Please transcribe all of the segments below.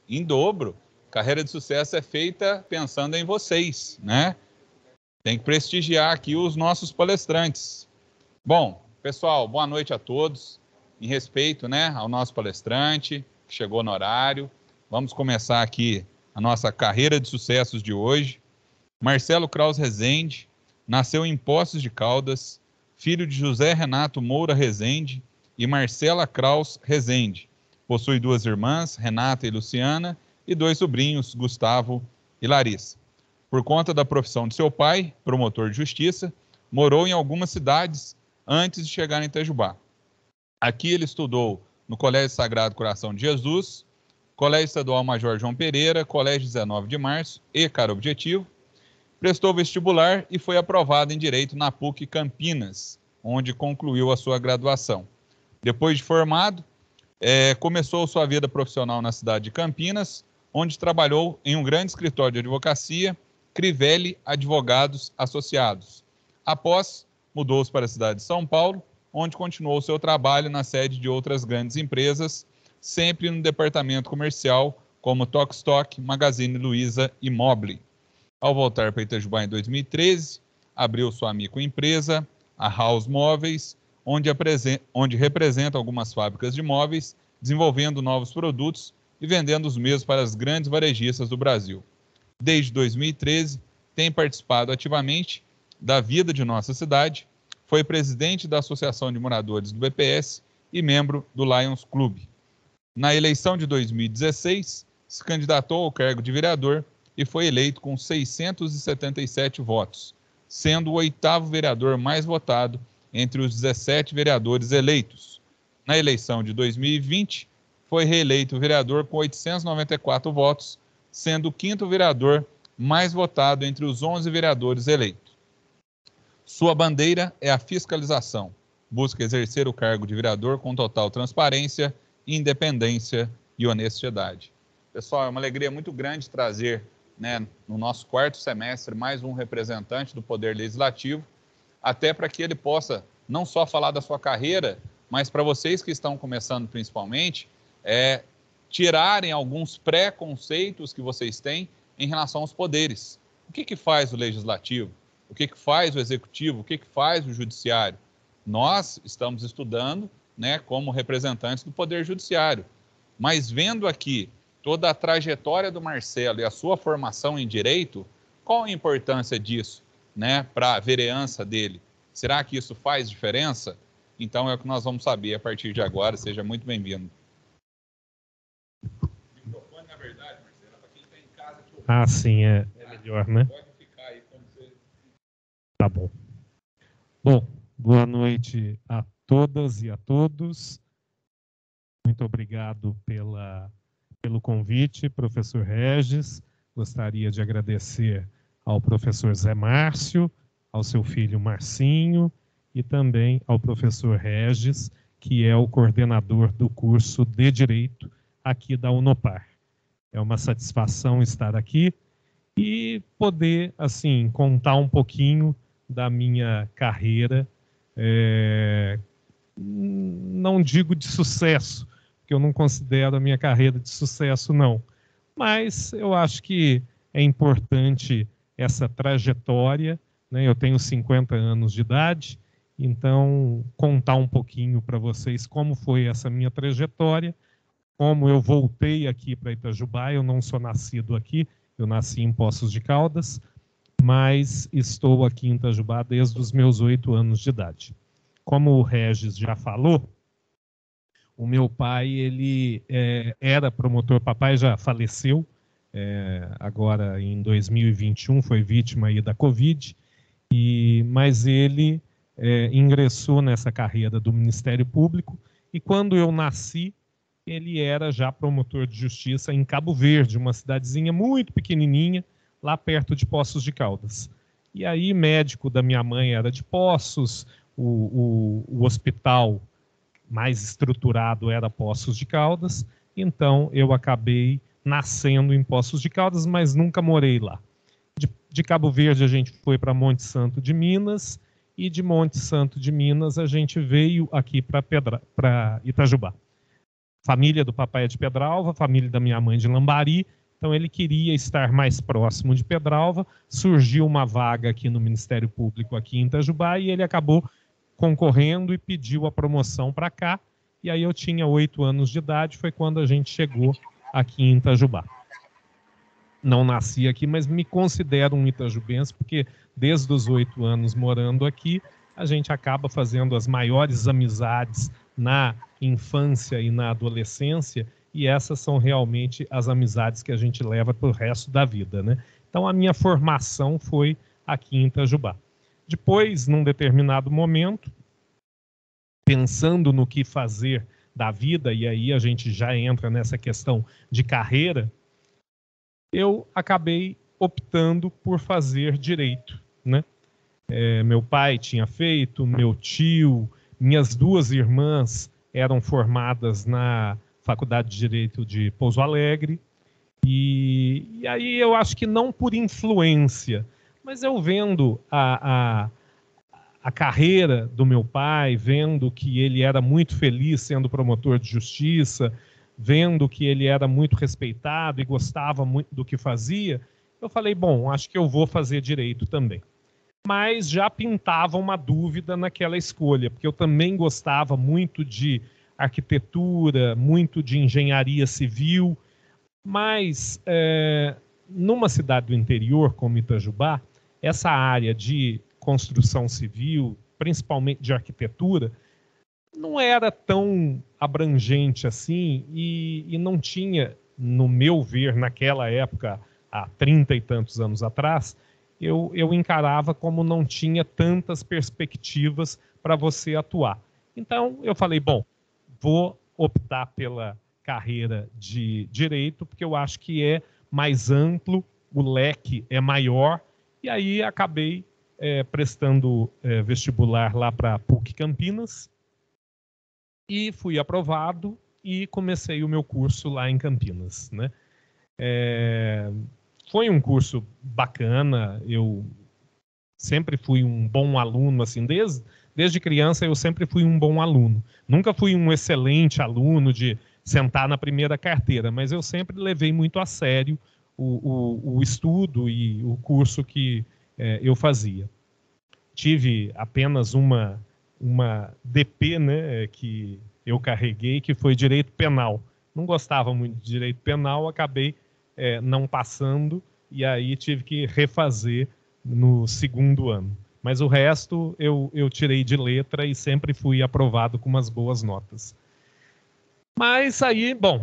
em dobro. Carreira de sucesso é feita pensando em vocês, né? Tem que prestigiar aqui os nossos palestrantes. Bom, pessoal, boa noite a todos. Em respeito, né, ao nosso palestrante, que chegou no horário. Vamos começar aqui a nossa carreira de sucessos de hoje. Marcelo Kraus Rezende nasceu em Poços de Caldas, filho de José Renato Moura Rezende e Marcela Kraus Rezende. Possui 2 irmãs, Renata e Luciana, e 2 sobrinhos, Gustavo e Larissa. Por conta da profissão de seu pai, promotor de justiça, morou em algumas cidades antes de chegar em Itajubá. Aqui ele estudou no Colégio Sagrado Coração de Jesus, Colégio Estadual Major João Pereira, Colégio 19 de Março e Cara Objetivo. Prestou vestibular e foi aprovado em Direito na PUC Campinas, onde concluiu a sua graduação. Depois de formado, começou sua vida profissional na cidade de Campinas, onde trabalhou em um grande escritório de advocacia, Crivelli Advogados Associados. Após, mudou-se para a cidade de São Paulo, onde continuou seu trabalho na sede de outras grandes empresas, sempre no departamento comercial, como Tokstok, Magazine Luiza e Mobile. Ao voltar para Itajubá em 2013, abriu sua microempresa, a House Móveis, onde representa algumas fábricas de móveis, desenvolvendo novos produtos e vendendo os mesmos para as grandes varejistas do Brasil. Desde 2013, tem participado ativamente da vida de nossa cidade, foi presidente da Associação de Moradores do BPS e membro do Lions Club. Na eleição de 2016, se candidatou ao cargo de vereador e foi eleito com 677 votos, sendo o 8º vereador mais votado entre os 17 vereadores eleitos. Na eleição de 2020, foi reeleito vereador com 894 votos, sendo o 5º vereador mais votado entre os 11 vereadores eleitos. Sua bandeira é a fiscalização. Busca exercer o cargo de vereador com total transparência, independência e honestidade. Pessoal, é uma alegria muito grande trazer, né, no nosso 4º semestre, mais um representante do Poder Legislativo, até para que ele possa não só falar da sua carreira, mas para vocês que estão começando principalmente, tirarem alguns preconceitos que vocês têm em relação aos poderes. O que faz o Legislativo? O que faz o Executivo? O que faz o Judiciário? Nós estamos estudando, né, como representantes do Poder Judiciário, mas vendo aqui toda a trajetória do Marcelo e a sua formação em Direito, qual a importância disso, né, para a vereança dele? Será que isso faz diferença? Então é o que nós vamos saber a partir de agora. Seja muito bem-vindo. O microfone, na verdade, Marcelo, é para quem está em casa. Ah, sim, é melhor, né? Pode ficar aí como você... Tá bom. Bom, boa noite a todas e a todos. Muito obrigado pelo convite, professor Regis. Gostaria de agradecer ao professor Zé Márcio, ao seu filho Marcinho e também ao professor Regis, que é o coordenador do curso de Direito aqui da Unopar. É uma satisfação estar aqui e poder, assim, contar um pouquinho da minha carreira, não digo de sucesso, porque eu não considero a minha carreira de sucesso, não. Mas eu acho que é importante essa trajetória, né? Eu tenho 50 anos de idade, então contar um pouquinho para vocês como foi essa minha trajetória, como eu voltei aqui para Itajubá. Eu não sou nascido aqui, eu nasci em Poços de Caldas, mas estou aqui em Itajubá desde os meus 8 anos de idade. Como o Regis já falou, o meu pai, ele era promotor, papai já faleceu, agora em 2021, foi vítima aí da Covid, mas ele ingressou nessa carreira do Ministério Público, e quando eu nasci, ele era já promotor de justiça em Cabo Verde, uma cidadezinha muito pequenininha, lá perto de Poços de Caldas. E aí, médico da minha mãe era de Poços, o hospital mais estruturado era Poços de Caldas, então eu acabei nascendo em Poços de Caldas, mas nunca morei lá. De Cabo Verde a gente foi para Monte Santo de Minas, e de Monte Santo de Minas a gente veio aqui para Itajubá. família do papai é de Pedralva, família da minha mãe de Lambari, então ele queria estar mais próximo de Pedralva. Surgiu uma vaga aqui no Ministério Público aqui em Itajubá e ele acabou concorrendo e pediu a promoção para cá. E aí eu tinha 8 anos de idade, foi quando a gente chegou aqui em Itajubá. Não nasci aqui, mas me considero um itajubense, porque desde os 8 anos morando aqui, a gente acaba fazendo as maiores amizades na infância e na adolescência, e essas são realmente as amizades que a gente leva para o resto da vida, né? Então a minha formação foi aqui em Itajubá. Depois, num determinado momento, pensando no que fazer da vida, e aí a gente já entra nessa questão de carreira, eu acabei optando por fazer direito, né? Meu pai tinha feito, meu tio, minhas 2 irmãs eram formadas na Faculdade de Direito de Pouso Alegre, e aí eu acho que não por influência, mas eu vendo a carreira do meu pai, vendo que ele era muito feliz sendo promotor de justiça, vendo que ele era muito respeitado e gostava muito do que fazia, eu falei, bom, acho que eu vou fazer direito também. Mas já pintava uma dúvida naquela escolha, porque eu também gostava muito de arquitetura, muito de engenharia civil, mas numa cidade do interior como Itajubá, essa área de construção civil, principalmente de arquitetura, não era tão abrangente assim e não tinha, no meu ver, naquela época, há 30 e tantos anos atrás, eu encarava como não tinha tantas perspectivas para você atuar. Então, eu falei, bom, vou optar pela carreira de direito, porque eu acho que é mais amplo, o leque é maior, e aí acabei prestando vestibular lá para a PUC Campinas, e fui aprovado e comecei o meu curso lá em Campinas, né? Foi um curso bacana, eu sempre fui um bom aluno, assim, desde criança eu sempre fui um bom aluno. Nunca fui um excelente aluno de sentar na primeira carteira, mas eu sempre levei muito a sério o estudo e o curso que eu fazia. Tive apenas uma DP, né, que eu carreguei, que foi direito penal. Não gostava muito de direito penal, acabei não passando, e aí tive que refazer no 2º ano. Mas o resto eu tirei de letra e sempre fui aprovado com umas boas notas. Mas aí, bom,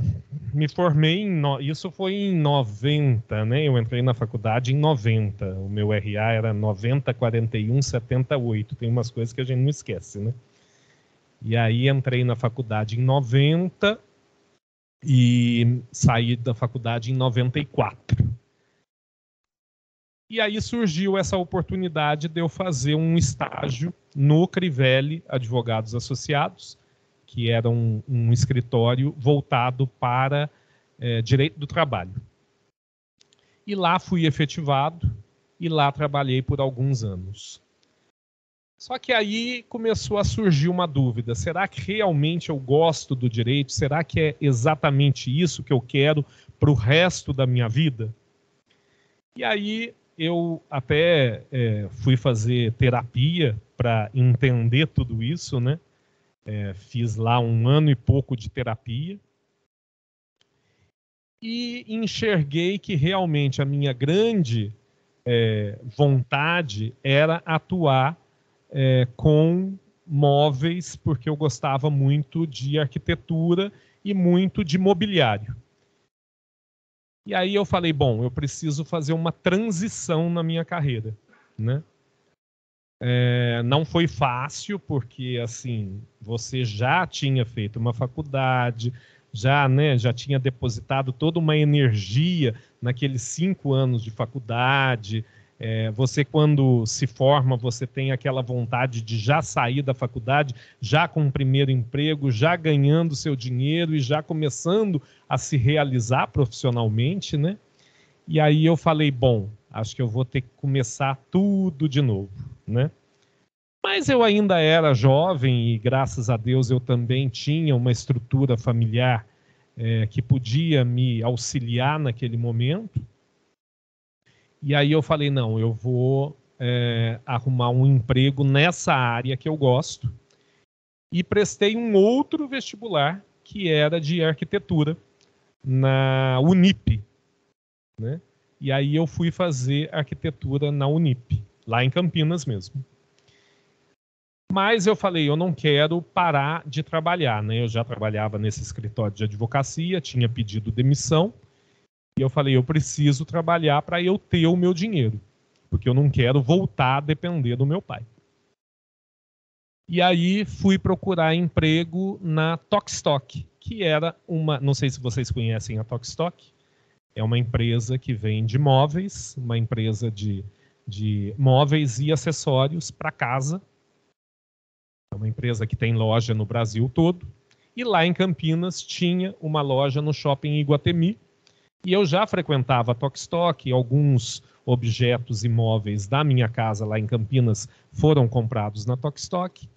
me formei, isso foi em 90, né? Eu entrei na faculdade em 90, o meu RA era 90, 41, 78, tem umas coisas que a gente não esquece, né? E aí entrei na faculdade em 90 e saí da faculdade em 94. E aí surgiu essa oportunidade de eu fazer um estágio no Crivelle Advogados Associados, que era um escritório voltado para direito do trabalho. E lá fui efetivado e lá trabalhei por alguns anos. Só que aí começou a surgir uma dúvida. Será que realmente eu gosto do direito? Será que é exatamente isso que eu quero para o resto da minha vida? E aí eu até fui fazer terapia para entender tudo isso, né? Fiz lá 1 ano e pouco de terapia e enxerguei que realmente a minha grande vontade era atuar com móveis, porque eu gostava muito de arquitetura e muito de mobiliário. E aí eu falei, bom, eu preciso fazer uma transição na minha carreira, né? Não foi fácil, porque assim, você já tinha feito uma faculdade, já tinha depositado toda uma energia naqueles 5 anos de faculdade. Você, quando se forma, você tem aquela vontade de já sair da faculdade, já com o primeiro emprego, já ganhando seu dinheiro e já começando a se realizar profissionalmente, né? E aí eu falei, bom, acho que eu vou ter que começar tudo de novo, né? Mas eu ainda era jovem e, graças a Deus, eu também tinha uma estrutura familiar que podia me auxiliar naquele momento. E aí eu falei, não, eu vou arrumar um emprego nessa área que eu gosto. E prestei um outro vestibular, que era de arquitetura, na Unip, né? E aí eu fui fazer arquitetura na Unip, lá em Campinas mesmo. Mas eu falei, eu não quero parar de trabalhar, né? Eu já trabalhava nesse escritório de advocacia, tinha pedido demissão, e eu falei, eu preciso trabalhar para eu ter o meu dinheiro, porque eu não quero voltar a depender do meu pai. E aí fui procurar emprego na Tokstok, que era uma, não sei se vocês conhecem a Tokstok, é uma empresa que vende móveis, uma empresa de móveis e acessórios para casa. É uma empresa que tem loja no Brasil todo. E lá em Campinas tinha uma loja no shopping Iguatemi. E eu já frequentava a Tokstok, alguns objetos imóveis da minha casa lá em Campinas foram comprados na Tokstok.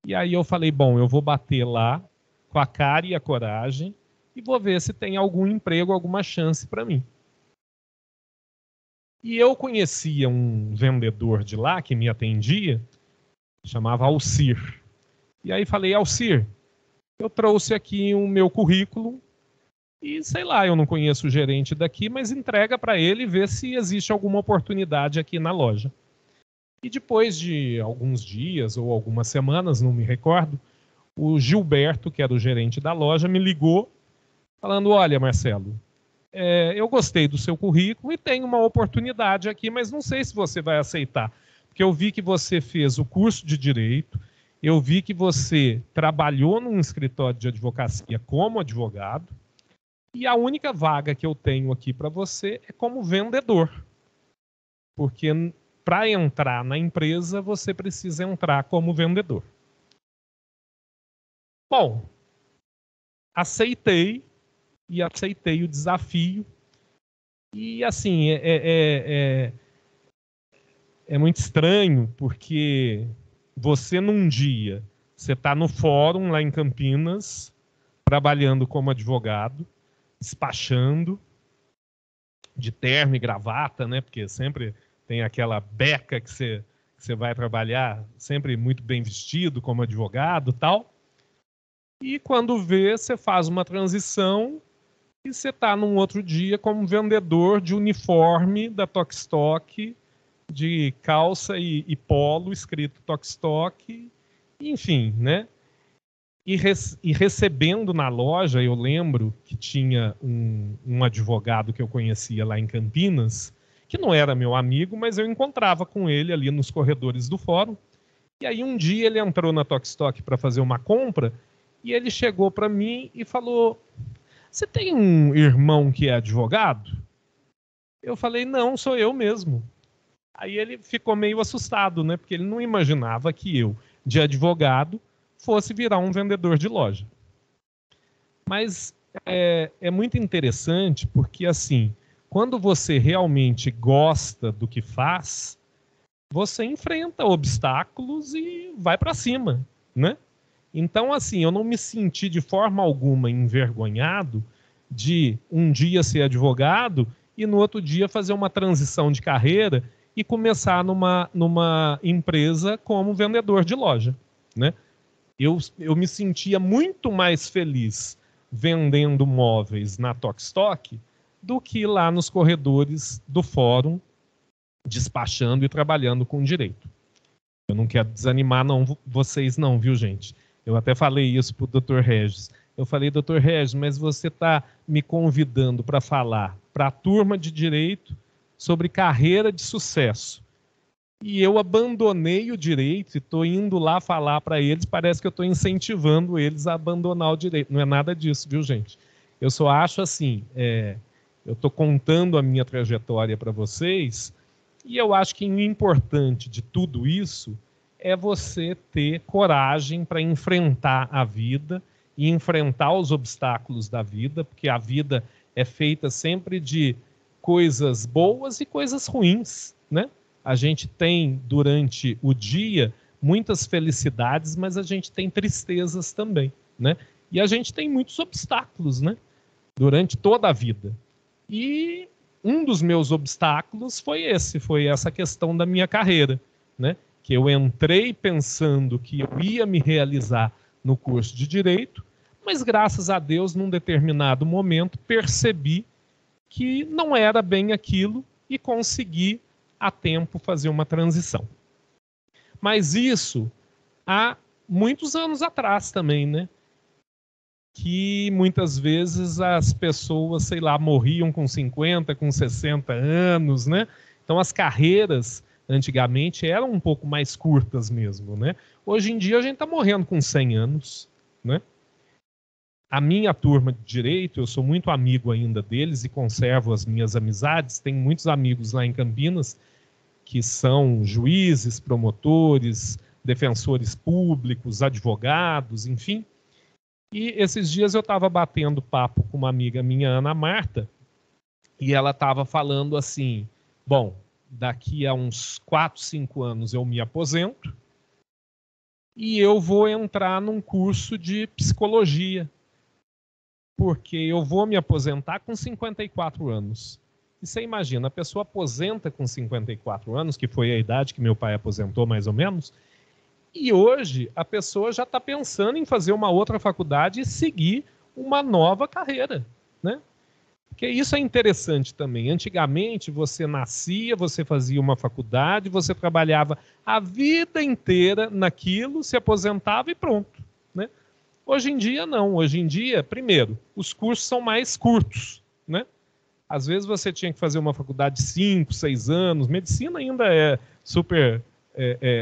E aí eu falei, bom, eu vou bater lá com a cara e a coragem e vou ver se tem algum emprego, alguma chance para mim. E eu conhecia um vendedor de lá que me atendia, chamava Alcir. E aí falei, Alcir, eu trouxe aqui o meu currículo e, sei lá, eu não conheço o gerente daqui, mas entrega para ele e vê se existe alguma oportunidade aqui na loja. E depois de alguns dias ou algumas semanas, não me recordo, o Gilberto, que era o gerente da loja, me ligou falando, olha, Marcelo, eu gostei do seu currículo e tem uma oportunidade aqui, mas não sei se você vai aceitar, porque eu vi que você fez o curso de Direito, eu vi que você trabalhou num escritório de advocacia como advogado, e a única vaga que eu tenho aqui para você é como vendedor, porque para entrar na empresa, você precisa entrar como vendedor. Bom, aceitei o desafio. E, assim, é muito estranho, porque você, num dia, você está no fórum lá em Campinas, trabalhando como advogado, despachando, de terno e gravata, né? Porque sempre tem aquela beca que você vai trabalhar sempre muito bem vestido como advogado e tal. E quando vê, você faz uma transição e você está num outro dia como vendedor de uniforme da Tokstok, de calça e polo escrito Tokstok, enfim, né? E recebendo na loja, eu lembro que tinha um advogado que eu conhecia lá em Campinas, que não era meu amigo, mas eu encontrava com ele ali nos corredores do fórum. E aí um dia ele entrou na Tokstok para fazer uma compra e ele chegou para mim e falou, você tem um irmão que é advogado? Eu falei, não, sou eu mesmo. Aí ele ficou meio assustado, né? Porque ele não imaginava que eu, de advogado, fosse virar um vendedor de loja. Mas é muito interessante porque, assim, quando você realmente gosta do que faz, você enfrenta obstáculos e vai para cima, né? Então, assim, eu não me senti de forma alguma envergonhado de um dia ser advogado e no outro dia fazer uma transição de carreira e começar numa empresa como vendedor de loja, né? Eu me sentia muito mais feliz vendendo móveis na Tokstok do que lá nos corredores do fórum, despachando e trabalhando com direito. Eu não quero desanimar vocês não, viu, gente? Eu até falei isso para o Dr. Regis. Eu falei, Dr. Regis, mas você está me convidando para falar para a turma de direito sobre carreira de sucesso. E eu abandonei o direito e estou indo lá falar para eles, parece que eu estou incentivando eles a abandonar o direito. Não é nada disso, viu, gente? Eu só acho assim, eu estou contando a minha trajetória para vocês e eu acho que o importante de tudo isso é você ter coragem para enfrentar a vida e enfrentar os obstáculos da vida, porque a vida é feita sempre de coisas boas e coisas ruins, né? A gente tem, durante o dia, muitas felicidades, mas a gente tem tristezas também, né? E a gente tem muitos obstáculos, né? Durante toda a vida. E um dos meus obstáculos foi essa questão da minha carreira, né? Que eu entrei pensando que eu ia me realizar no curso de Direito, mas graças a Deus, num determinado momento, percebi que não era bem aquilo e consegui, a tempo, fazer uma transição. Mas isso há muitos anos atrás também, né? Que muitas vezes as pessoas, sei lá, morriam com 50, com 60 anos, né? Então as carreiras antigamente eram um pouco mais curtas mesmo, né? Hoje em dia a gente está morrendo com 100 anos, né? A minha turma de Direito, eu sou muito amigo ainda deles e conservo as minhas amizades. Tenho muitos amigos lá em Campinas que são juízes, promotores, defensores públicos, advogados, enfim. E esses dias eu estava batendo papo com uma amiga minha, Ana Marta, e ela estava falando assim, bom, daqui a uns 4, 5 anos eu me aposento e eu vou entrar num curso de psicologia, porque eu vou me aposentar com 54 anos. E você imagina, a pessoa aposenta com 54 anos, que foi a idade que meu pai aposentou mais ou menos, e hoje a pessoa já está pensando em fazer uma outra faculdade e seguir uma nova carreira, né? Porque isso é interessante também. Antigamente você nascia, você fazia uma faculdade, você trabalhava a vida inteira naquilo, se aposentava e pronto, né? Hoje em dia não. Hoje em dia, primeiro, os cursos são mais curtos, né? Às vezes você tinha que fazer uma faculdade de 5, 6 anos. Medicina ainda é super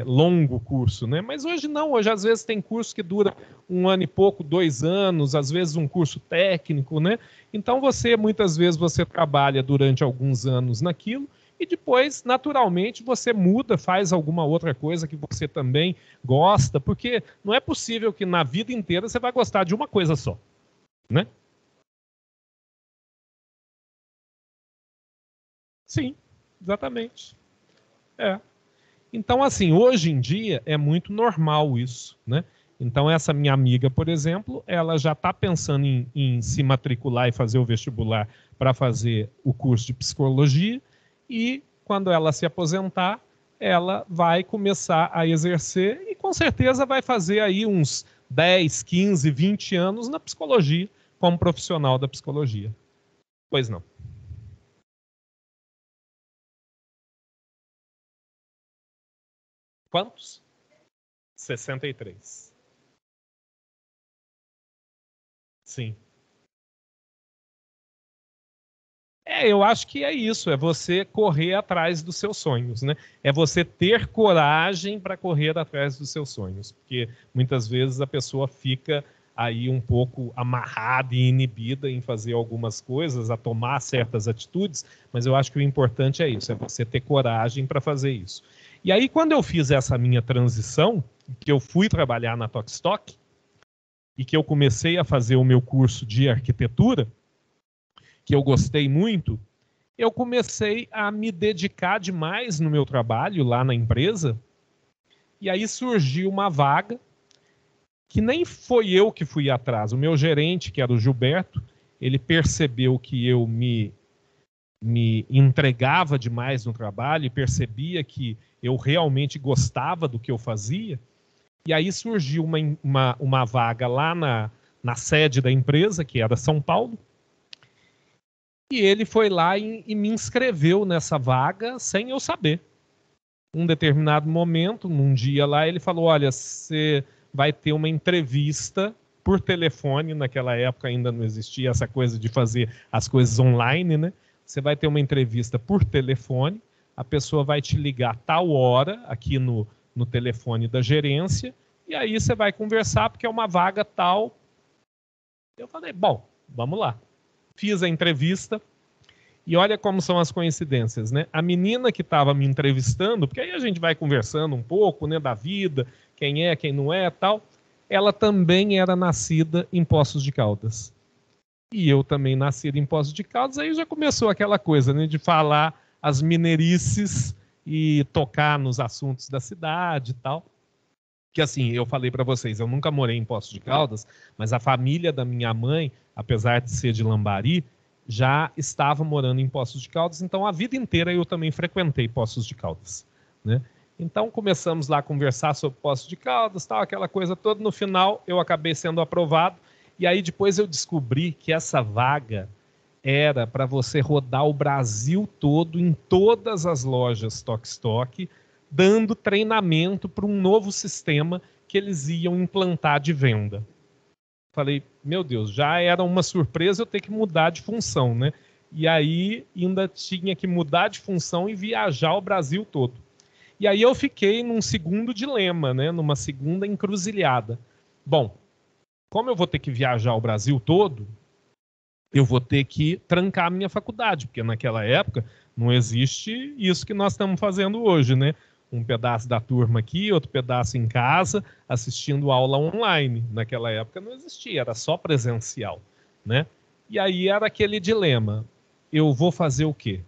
longo o curso, né? Mas hoje não. Hoje às vezes tem curso que dura 1 ano e pouco, 2 anos, às vezes um curso técnico, né? Então muitas vezes você trabalha durante alguns anos naquilo e depois, naturalmente, você muda, faz alguma outra coisa que você também gosta, porque não é possível que na vida inteira você vai gostar de uma coisa só, né? Sim, exatamente. Então, assim, hoje em dia é muito normal isso, né? Então, essa minha amiga, por exemplo, ela já está pensando em se matricular e fazer o vestibular para fazer o curso de psicologia e, quando ela se aposentar, ela vai começar a exercer e, com certeza, vai fazer aí uns 10, 15, 20 anos na psicologia, como profissional da psicologia. Pois não. Quantos? 63. Sim. Eu acho que é isso, é você correr atrás dos seus sonhos, né? É você ter coragem para correr atrás dos seus sonhos, porque muitas vezes a pessoa fica aí um pouco amarrada e inibida em fazer algumas coisas, a tomar certas atitudes, mas eu acho que o importante é isso, é você ter coragem para fazer isso. E aí, quando eu fiz essa minha transição, que eu fui trabalhar na Tokstok e que eu comecei a fazer o meu curso de arquitetura, que eu gostei muito, eu comecei a me dedicar demais no meu trabalho lá na empresa, e aí surgiu uma vaga que nem foi eu que fui atrás. O meu gerente, que era o Gilberto, ele percebeu que eu me entregava demais no trabalho e percebia que eu realmente gostava do que eu fazia, e aí surgiu uma vaga lá na sede da empresa, que era São Paulo, e ele foi lá e me inscreveu nessa vaga sem eu saber. Um determinado momento, num dia lá, ele falou, olha, você vai ter uma entrevista por telefone, naquela época ainda não existia essa coisa de fazer as coisas online, né? Você vai ter uma entrevista por telefone, a pessoa vai te ligar tal hora, aqui no telefone da gerência, e aí você vai conversar, porque é uma vaga tal. Eu falei, bom, vamos lá. Fiz a entrevista e olha como são as coincidências, né? A menina que estava me entrevistando, porque aí a gente vai conversando um pouco, né, da vida, quem é, quem não é, tal. Ela também era nascida em Poços de Caldas. E eu também nascido em Poços de Caldas, aí já começou aquela coisa, né, de falar as mineirices e tocar nos assuntos da cidade e tal. que assim, eu falei para vocês, eu nunca morei em Poços de Caldas, mas a família da minha mãe, apesar de ser de Lambari, já estava morando em Poços de Caldas, então a vida inteira eu também frequentei Poços de Caldas, né? Então começamos lá a conversar sobre Poços de Caldas, tal, aquela coisa toda. No final eu acabei sendo aprovado, e aí depois eu descobri que essa vaga era para você rodar o Brasil todo em todas as lojas Tok-Tok, dando treinamento para um novo sistema que eles iam implantar de venda. Falei, meu Deus, já era uma surpresa eu ter que mudar de função, né? E aí ainda tinha que mudar de função e viajar o Brasil todo. E aí eu fiquei num segundo dilema, né? Numa segunda encruzilhada. Bom, como eu vou ter que viajar o Brasil todo, eu vou ter que trancar a minha faculdade, porque naquela época não existe isso que nós estamos fazendo hoje, né? Um pedaço da turma aqui, outro pedaço em casa, assistindo aula online. Naquela época não existia, era só presencial, né? E aí era aquele dilema, eu vou fazer o quê?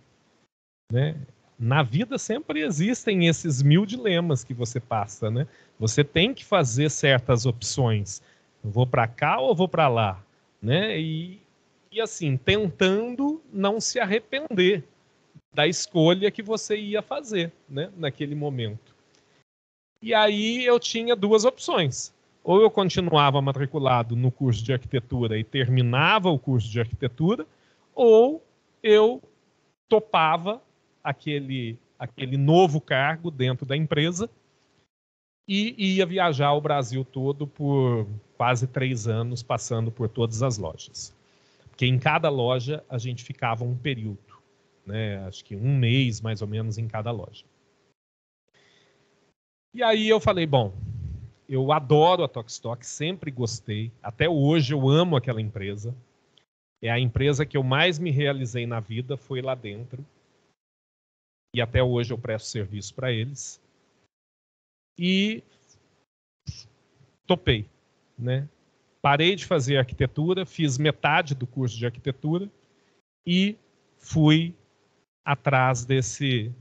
Né? Na vida sempre existem esses 1000 dilemas que você passa, né? Você tem que fazer certas opções. Eu vou para cá ou vou para lá? Né? E assim, tentando não se arrepender da escolha que você ia fazer, né, naquele momento. E aí eu tinha duas opções. Ou eu continuava matriculado no curso de arquitetura e terminava o curso de arquitetura, ou eu topava aquele novo cargo dentro da empresa e ia viajar o Brasil todo por quase 3 anos, passando por todas as lojas. Porque em cada loja a gente ficava um período, né? Acho que 1 mês mais ou menos em cada loja. E aí eu falei, bom, eu adoro a Tok-Tok, sempre gostei, até hoje eu amo aquela empresa. É a empresa que eu mais me realizei na vida, foi lá dentro. E até hoje eu presto serviço para eles. E topei, né? Parei de fazer arquitetura, fiz metade do curso de arquitetura e fui atrás desse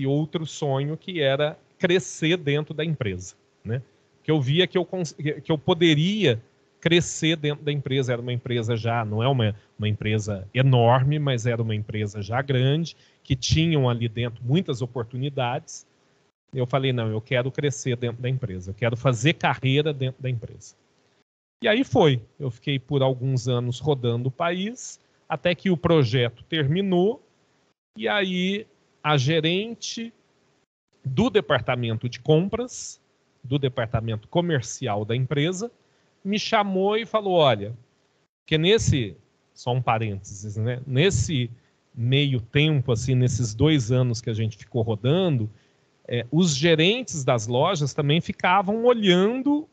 outro sonho que era crescer dentro da empresa, né? Que eu via que eu poderia crescer dentro da empresa. Era uma empresa já, não é uma empresa enorme, mas era uma empresa já grande, que tinham ali dentro muitas oportunidades. Eu falei, não, eu quero crescer dentro da empresa, eu quero fazer carreira dentro da empresa. E aí foi, eu fiquei por alguns anos rodando o país, até que o projeto terminou, e aí a gerente do departamento de compras, do departamento comercial da empresa, me chamou e falou, olha, que só um parênteses, né? Nesse meio tempo, assim, nesses 2 anos que a gente ficou rodando, os gerentes das lojas também ficavam olhando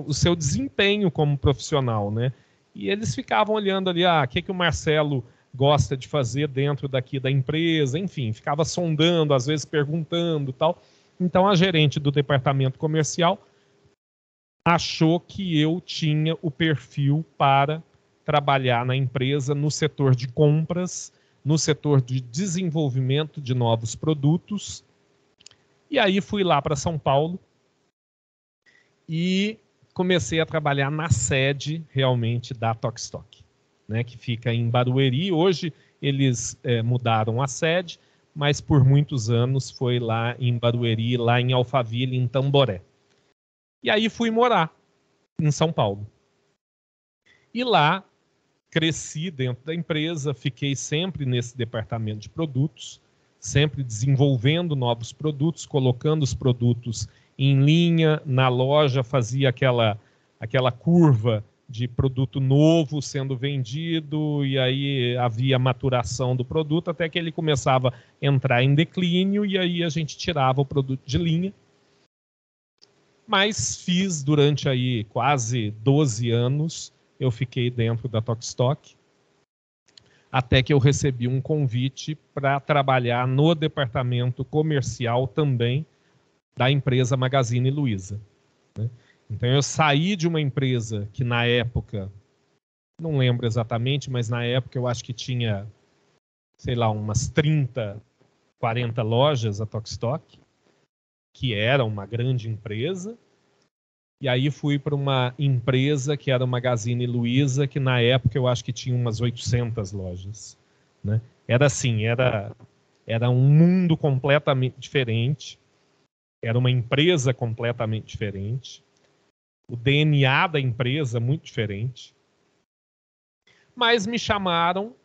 o seu desempenho como profissional, né? E eles ficavam olhando ali, o que o Marcelo gosta de fazer dentro daqui da empresa, enfim, ficava sondando, às vezes perguntando, tal. Então a gerente do departamento comercial achou que eu tinha o perfil para trabalhar na empresa no setor de compras, no setor de desenvolvimento de novos produtos. E aí fui lá para São Paulo e comecei a trabalhar na sede realmente da Tok-Tok, né, que fica em Barueri. Hoje eles mudaram a sede, mas por muitos anos foi lá em Barueri, lá em Alphaville, em Tamboré. E aí fui morar em São Paulo. E lá cresci dentro da empresa, fiquei sempre nesse departamento de produtos, sempre desenvolvendo novos produtos, colocando os produtos em linha, na loja, fazia aquela curva de produto novo sendo vendido, e aí havia maturação do produto, até que ele começava a entrar em declínio, e aí a gente tirava o produto de linha. Mas fiz durante aí quase 12 anos, eu fiquei dentro da Tok-Tok, até que eu recebi um convite para trabalhar no departamento comercial também da empresa Magazine Luiza, né? Então eu saí de uma empresa que na época, não lembro exatamente, mas na época eu acho que tinha, sei lá, umas 30, 40 lojas, a Tok-Tok, que era uma grande empresa, e aí fui para uma empresa que era o Magazine Luiza, que na época eu acho que tinha umas 800 lojas, né? Era assim, era um mundo completamente diferente, era uma empresa completamente diferente, o DNA da empresa muito diferente, mas me chamaram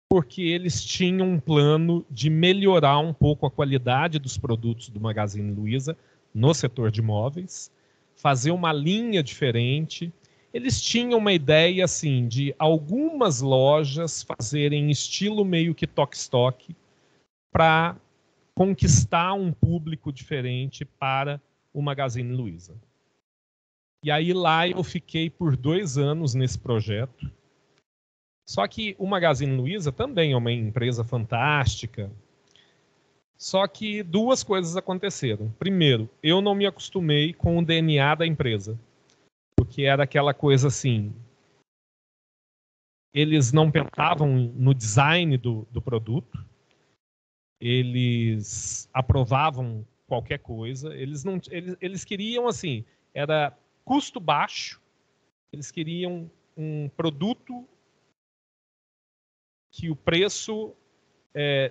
porque eles tinham um plano de melhorar um pouco a qualidade dos produtos do Magazine Luiza no setor de móveis, fazer uma linha diferente. Eles tinham uma ideia assim de algumas lojas fazerem estilo meio que toque-estoque para conquistar um público diferente para o Magazine Luiza. E aí lá eu fiquei por 2 anos nesse projeto. Só que o Magazine Luiza também é uma empresa fantástica. Só que 2 coisas aconteceram. Primeiro, eu não me acostumei com o DNA da empresa. Porque era aquela coisa assim, eles não pensavam no design do produto, eles aprovavam qualquer coisa, eles queriam assim, era custo baixo, eles queriam um produto que o preço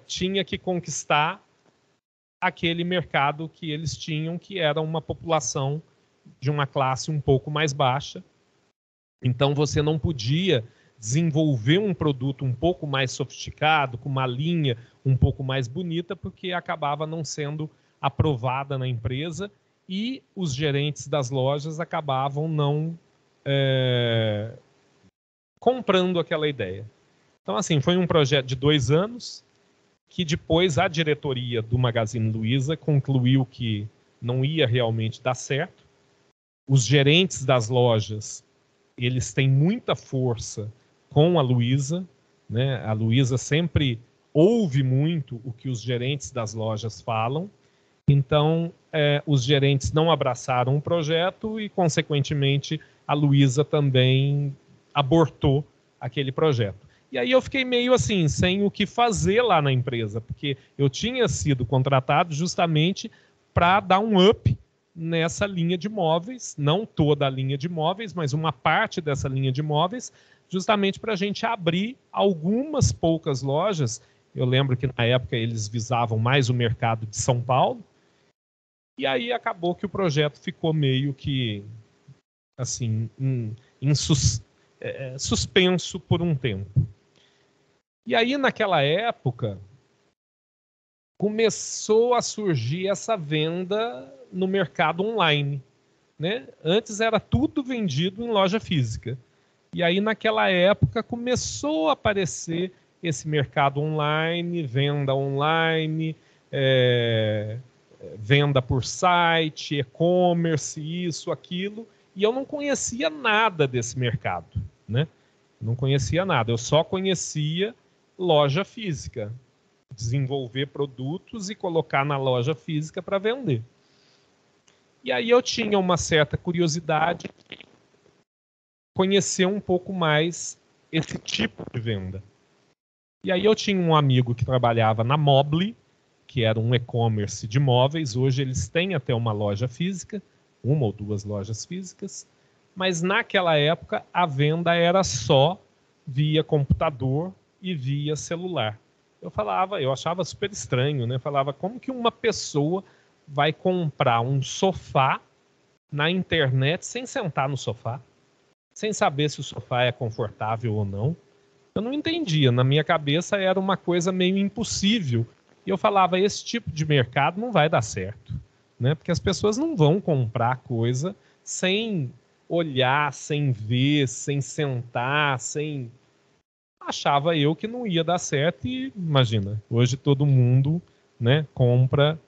tinha que conquistar aquele mercado que eles tinham, que era uma população de uma classe um pouco mais baixa. Então você não podia desenvolver um produto um pouco mais sofisticado, com uma linha um pouco mais bonita, porque acabava não sendo aprovada na empresa e os gerentes das lojas acabavam não comprando aquela ideia. Então, assim, foi um projeto de 2 anos, que depois a diretoria do Magazine Luiza concluiu que não ia realmente dar certo. Os gerentes das lojas, eles têm muita força com a Luiza, né? A Luiza sempre ouve muito o que os gerentes das lojas falam. Então, os gerentes não abraçaram o projeto e, consequentemente, a Luiza também abortou aquele projeto. E aí eu fiquei meio assim, sem o que fazer lá na empresa, porque eu tinha sido contratado justamente para dar um up nessa linha de móveis, não toda a linha de móveis, mas uma parte dessa linha de móveis, justamente para a gente abrir algumas poucas lojas. Eu lembro que na época eles visavam mais o mercado de São Paulo, e aí acabou que o projeto ficou meio que assim, suspenso por um tempo. E aí, naquela época, começou a surgir essa venda no mercado online, né? Antes era tudo vendido em loja física. E aí, naquela época, começou a aparecer esse mercado online, venda online, venda por site, e-commerce, isso, aquilo. E eu não conhecia nada desse mercado, né? Não conhecia nada. Eu só conhecia loja física, desenvolver produtos e colocar na loja física para vender. E aí eu tinha uma certa curiosidade de conhecer um pouco mais esse tipo de venda. E aí eu tinha um amigo que trabalhava na Mobly, que era um e-commerce de móveis. Hoje eles têm até uma loja física, 1 ou 2 lojas físicas, mas naquela época a venda era só via computador e via celular. Eu achava super estranho, né? Falava, como que uma pessoa vai comprar um sofá na internet sem sentar no sofá, sem saber se o sofá é confortável ou não? Eu não entendia. Na minha cabeça era uma coisa meio impossível. E eu falava, esse tipo de mercado não vai dar certo, né? Porque as pessoas não vão comprar coisa sem olhar, sem ver, sem sentar, sem... Achava eu que não ia dar certo e, imagina, hoje todo mundo, né, compra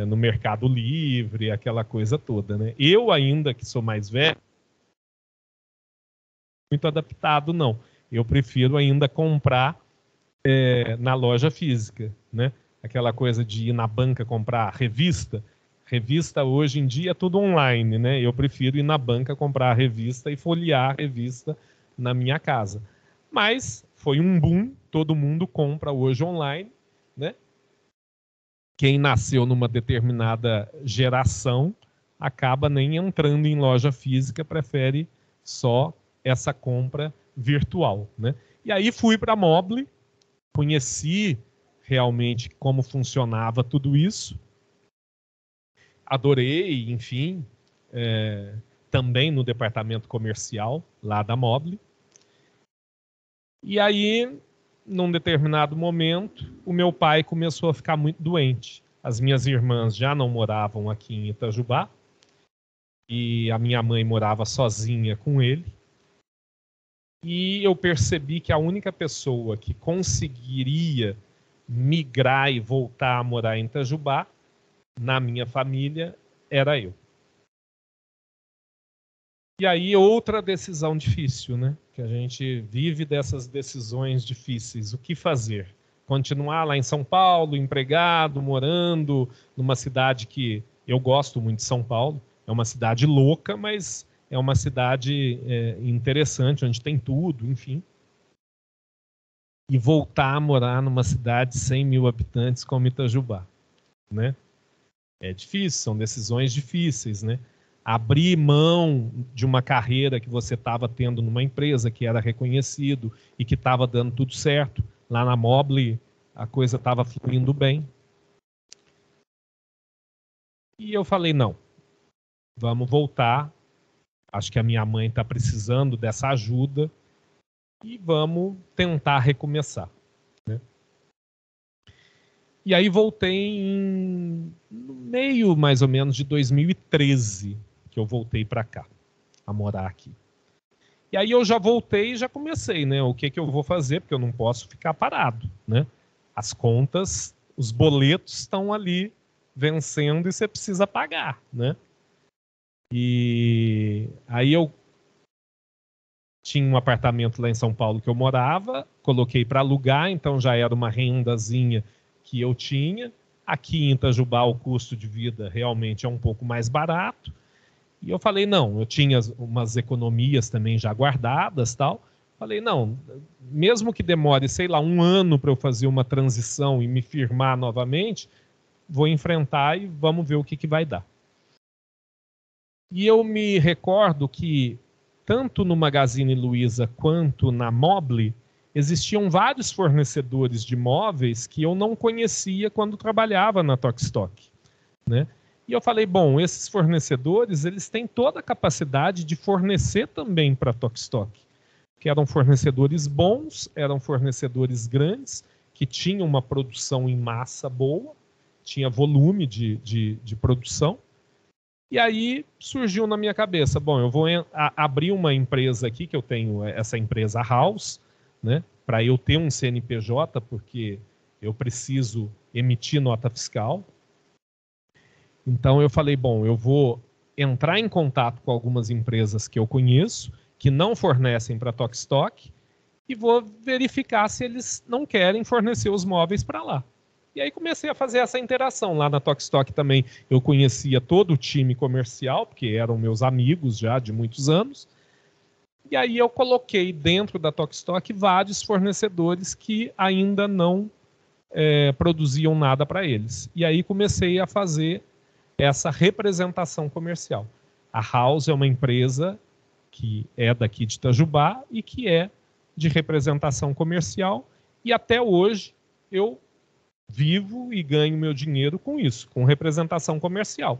no Mercado Livre, aquela coisa toda, né? Eu ainda, que sou mais velho, muito adaptado, não. Eu prefiro ainda comprar na loja física, né? Aquela coisa de ir na banca comprar revista. Revista hoje em dia é tudo online, né? Eu prefiro ir na banca comprar a revista e folhear a revista na minha casa. Mas foi um boom, todo mundo compra hoje online, né? quem nasceu numa determinada geração acaba nem entrando em loja física, prefere só essa compra virtual, né? E aí fui para a Mobile, conheci realmente como funcionava tudo isso, adorei, enfim, também no departamento comercial lá da Mobile. E aí, num determinado momento, o meu pai começou a ficar muito doente. As minhas irmãs já não moravam aqui em Itajubá e a minha mãe morava sozinha com ele. E eu percebi que a única pessoa que conseguiria migrar e voltar a morar em Itajubá, na minha família, era eu. E aí outra decisão difícil, né? Que a gente vive dessas decisões difíceis. O que fazer? Continuar lá em São Paulo, empregado, morando numa cidade que eu gosto muito de São Paulo. É uma cidade louca, mas é uma cidade interessante, onde tem tudo, enfim. E voltar a morar numa cidade de 100 mil habitantes como Itajubá, né? É difícil, são decisões difíceis, né? Abrir mão de uma carreira que você estava tendo numa empresa que era reconhecido e que estava dando tudo certo. Lá na Mobile a coisa estava fluindo bem. E eu falei, não, vamos voltar. Acho que a minha mãe está precisando dessa ajuda e vamos tentar recomeçar, né? E aí voltei no meio, mais ou menos, de 2013, que eu voltei para cá, a morar aqui. E aí eu já voltei e já comecei, né? O que eu vou fazer, porque eu não posso ficar parado, né? As contas, os boletos estão ali vencendo e você precisa pagar, né? E aí eu tinha um apartamento lá em São Paulo que eu morava, coloquei para alugar, então já era uma rendazinha que eu tinha. Aqui em Itajubá o custo de vida realmente é um pouco mais barato. E eu falei, não, eu tinha umas economias também já guardadas, tal. Falei, não, mesmo que demore, sei lá, 1 ano para eu fazer uma transição e me firmar novamente, vou enfrentar e vamos ver o que vai dar. E eu me recordo que tanto no Magazine Luiza quanto na Mobile existiam vários fornecedores de móveis que eu não conhecia quando trabalhava na Tokstok, né? E eu falei, bom, esses fornecedores, eles têm toda a capacidade de fornecer também para a Tokstok, que eram fornecedores bons, eram fornecedores grandes, que tinham uma produção em massa boa, tinha volume de produção. E aí surgiu na minha cabeça, bom, eu vou abrir uma empresa aqui, que eu tenho essa empresa House, né, para eu ter um CNPJ, porque eu preciso emitir nota fiscal. Então eu falei, bom, eu vou entrar em contato com algumas empresas que eu conheço, que não fornecem para a Tokstok, e vou verificar se eles não querem fornecer os móveis para lá. E aí comecei a fazer essa interação. Lá na Tokstok também eu conhecia todo o time comercial, porque eram meus amigos já de muitos anos. E aí eu coloquei dentro da Tokstok vários fornecedores que ainda não produziam nada para eles. E aí comecei a fazer essa representação comercial. A House é uma empresa que é daqui de Itajubá e que é de representação comercial. E até hoje eu vivo e ganho meu dinheiro com isso, com representação comercial.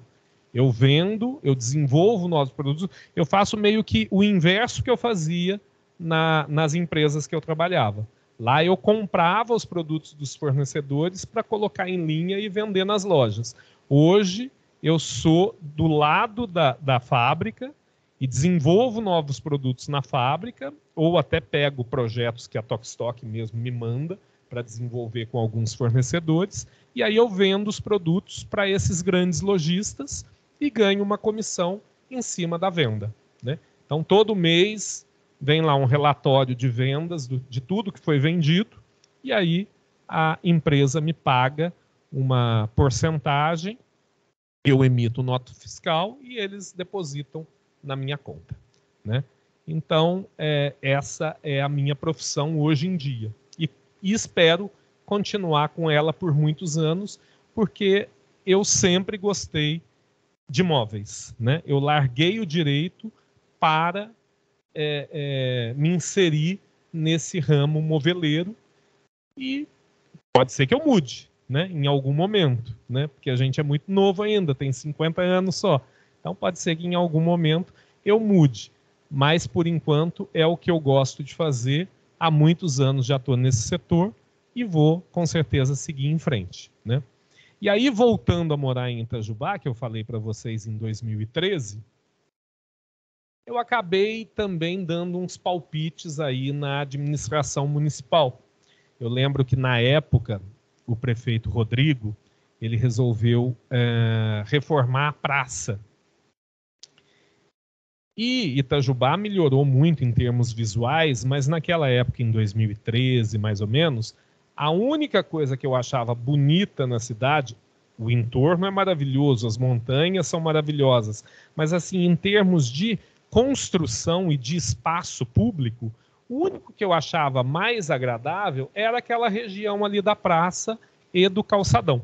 Eu vendo, eu desenvolvo novos produtos, eu faço meio que o inverso que eu fazia nas empresas que eu trabalhava. Lá eu comprava os produtos dos fornecedores para colocar em linha e vender nas lojas. Hoje eu sou do lado da fábrica e desenvolvo novos produtos na fábrica, ou até pego projetos que a Tokstok mesmo me manda para desenvolver com alguns fornecedores, e aí eu vendo os produtos para esses grandes lojistas e ganho uma comissão em cima da venda, né? Então, todo mês vem lá um relatório de vendas de tudo que foi vendido, e aí a empresa me paga uma porcentagem, eu emito nota fiscal e eles depositam na minha conta, né? Então, essa é a minha profissão hoje em dia. E espero continuar com ela por muitos anos, porque eu sempre gostei de móveis, né? Eu larguei o direito para me inserir nesse ramo moveleiro e pode ser que eu mude, né? Em algum momento, né? Porque a gente é muito novo ainda, tem 50 anos só. Então pode ser que em algum momento eu mude. Mas por enquanto é o que eu gosto de fazer. Há muitos anos já estou nesse setor e vou com certeza seguir em frente, né? E aí, voltando a morar em Itajubá, que eu falei para vocês em 2013, eu acabei também dando uns palpites aí na administração municipal. Eu lembro que, na época, o prefeito Rodrigo, ele resolveu reformar a praça. E Itajubá melhorou muito em termos visuais, mas naquela época, em 2013, mais ou menos, a única coisa que eu achava bonita na cidade, o entorno é maravilhoso, as montanhas são maravilhosas, mas assim, em termos de construção e de espaço público, o único que eu achava mais agradável era aquela região ali da praça e do calçadão.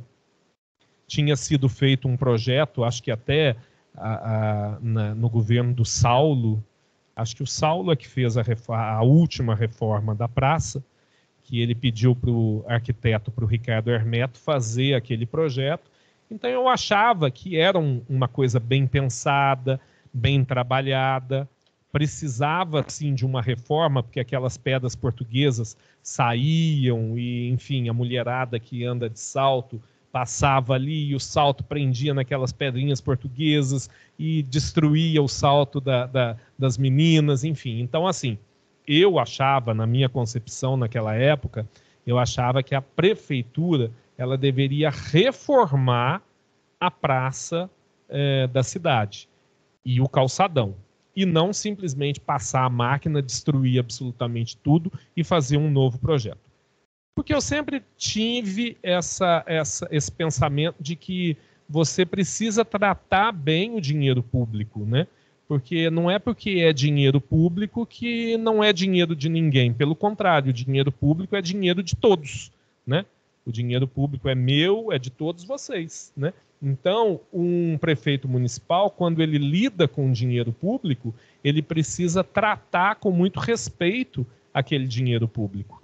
Tinha sido feito um projeto, acho que até no governo do Saulo, acho que o Saulo é que fez a última reforma da praça, que ele pediu para o arquiteto, para o Ricardo Hermeto, fazer aquele projeto. Então eu achava que era uma coisa bem pensada, bem trabalhada, precisava sim de uma reforma, porque aquelas pedras portuguesas saíam e, enfim, a mulherada que anda de salto passava ali e o salto prendia naquelas pedrinhas portuguesas e destruía o salto das meninas, enfim. Então, assim, eu achava, na minha concepção naquela época, eu achava que a prefeitura ela deveria reformar a praça da cidade e o calçadão, e não simplesmente passar a máquina, destruir absolutamente tudo e fazer um novo projeto. Porque eu sempre tive esse pensamento de que você precisa tratar bem o dinheiro público, né? Porque não é porque é dinheiro público que não é dinheiro de ninguém. Pelo contrário, o dinheiro público é dinheiro de todos, né? O dinheiro público é meu, é de todos vocês, né? Então, um prefeito municipal, quando ele lida com o dinheiro público, ele precisa tratar com muito respeito aquele dinheiro público.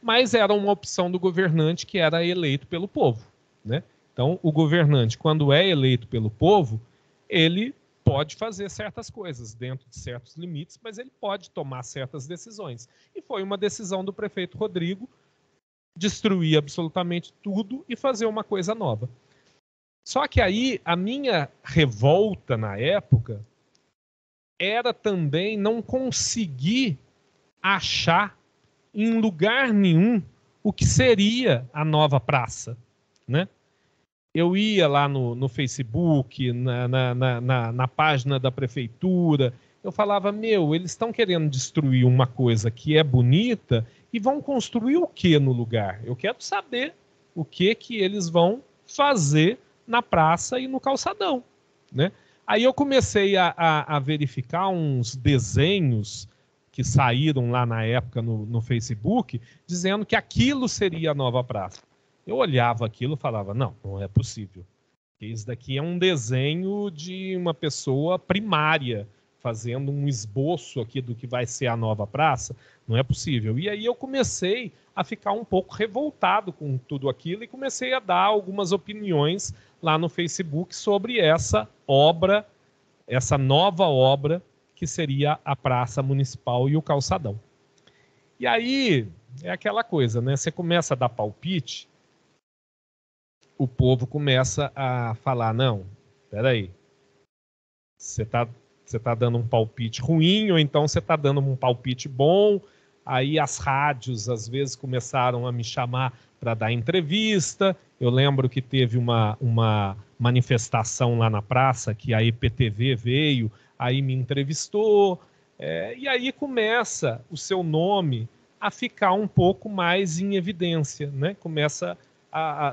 Mas era uma opção do governante que era eleito pelo povo, né? Então, o governante, quando é eleito pelo povo, ele pode fazer certas coisas dentro de certos limites, mas ele pode tomar certas decisões. E foi uma decisão do prefeito Rodrigo destruir absolutamente tudo e fazer uma coisa nova. Só que aí a minha revolta na época era também não conseguir achar em lugar nenhum o que seria a nova praça, né? Eu ia lá no Facebook, na página da prefeitura, eu falava, eles estão querendo destruir uma coisa que é bonita e vão construir o que no lugar? Eu quero saber o que eles vão fazer na praça e no calçadão, né? Aí eu comecei a verificar uns desenhos que saíram lá na época no Facebook, dizendo que aquilo seria a nova praça. Eu olhava aquilo e falava, não é possível. Isso daqui é um desenho de uma pessoa primária, fazendo um esboço aqui do que vai ser a nova praça. Não é possível. E aí eu comecei a ficar um pouco revoltado com tudo aquilo e comecei a dar algumas opiniões lá no Facebook sobre essa obra, essa nova obra, que seria a Praça Municipal e o calçadão. E aí, é aquela coisa, né? Você começa a dar palpite, o povo começa a falar, não, peraí, você tá dando um palpite ruim, ou então você tá dando um palpite bom. Aí as rádios, às vezes, começaram a me chamar para dar entrevista. Eu lembro que teve uma manifestação lá na praça, que a IPTV veio, aí me entrevistou, e aí começa o seu nome a ficar um pouco mais em evidência, né?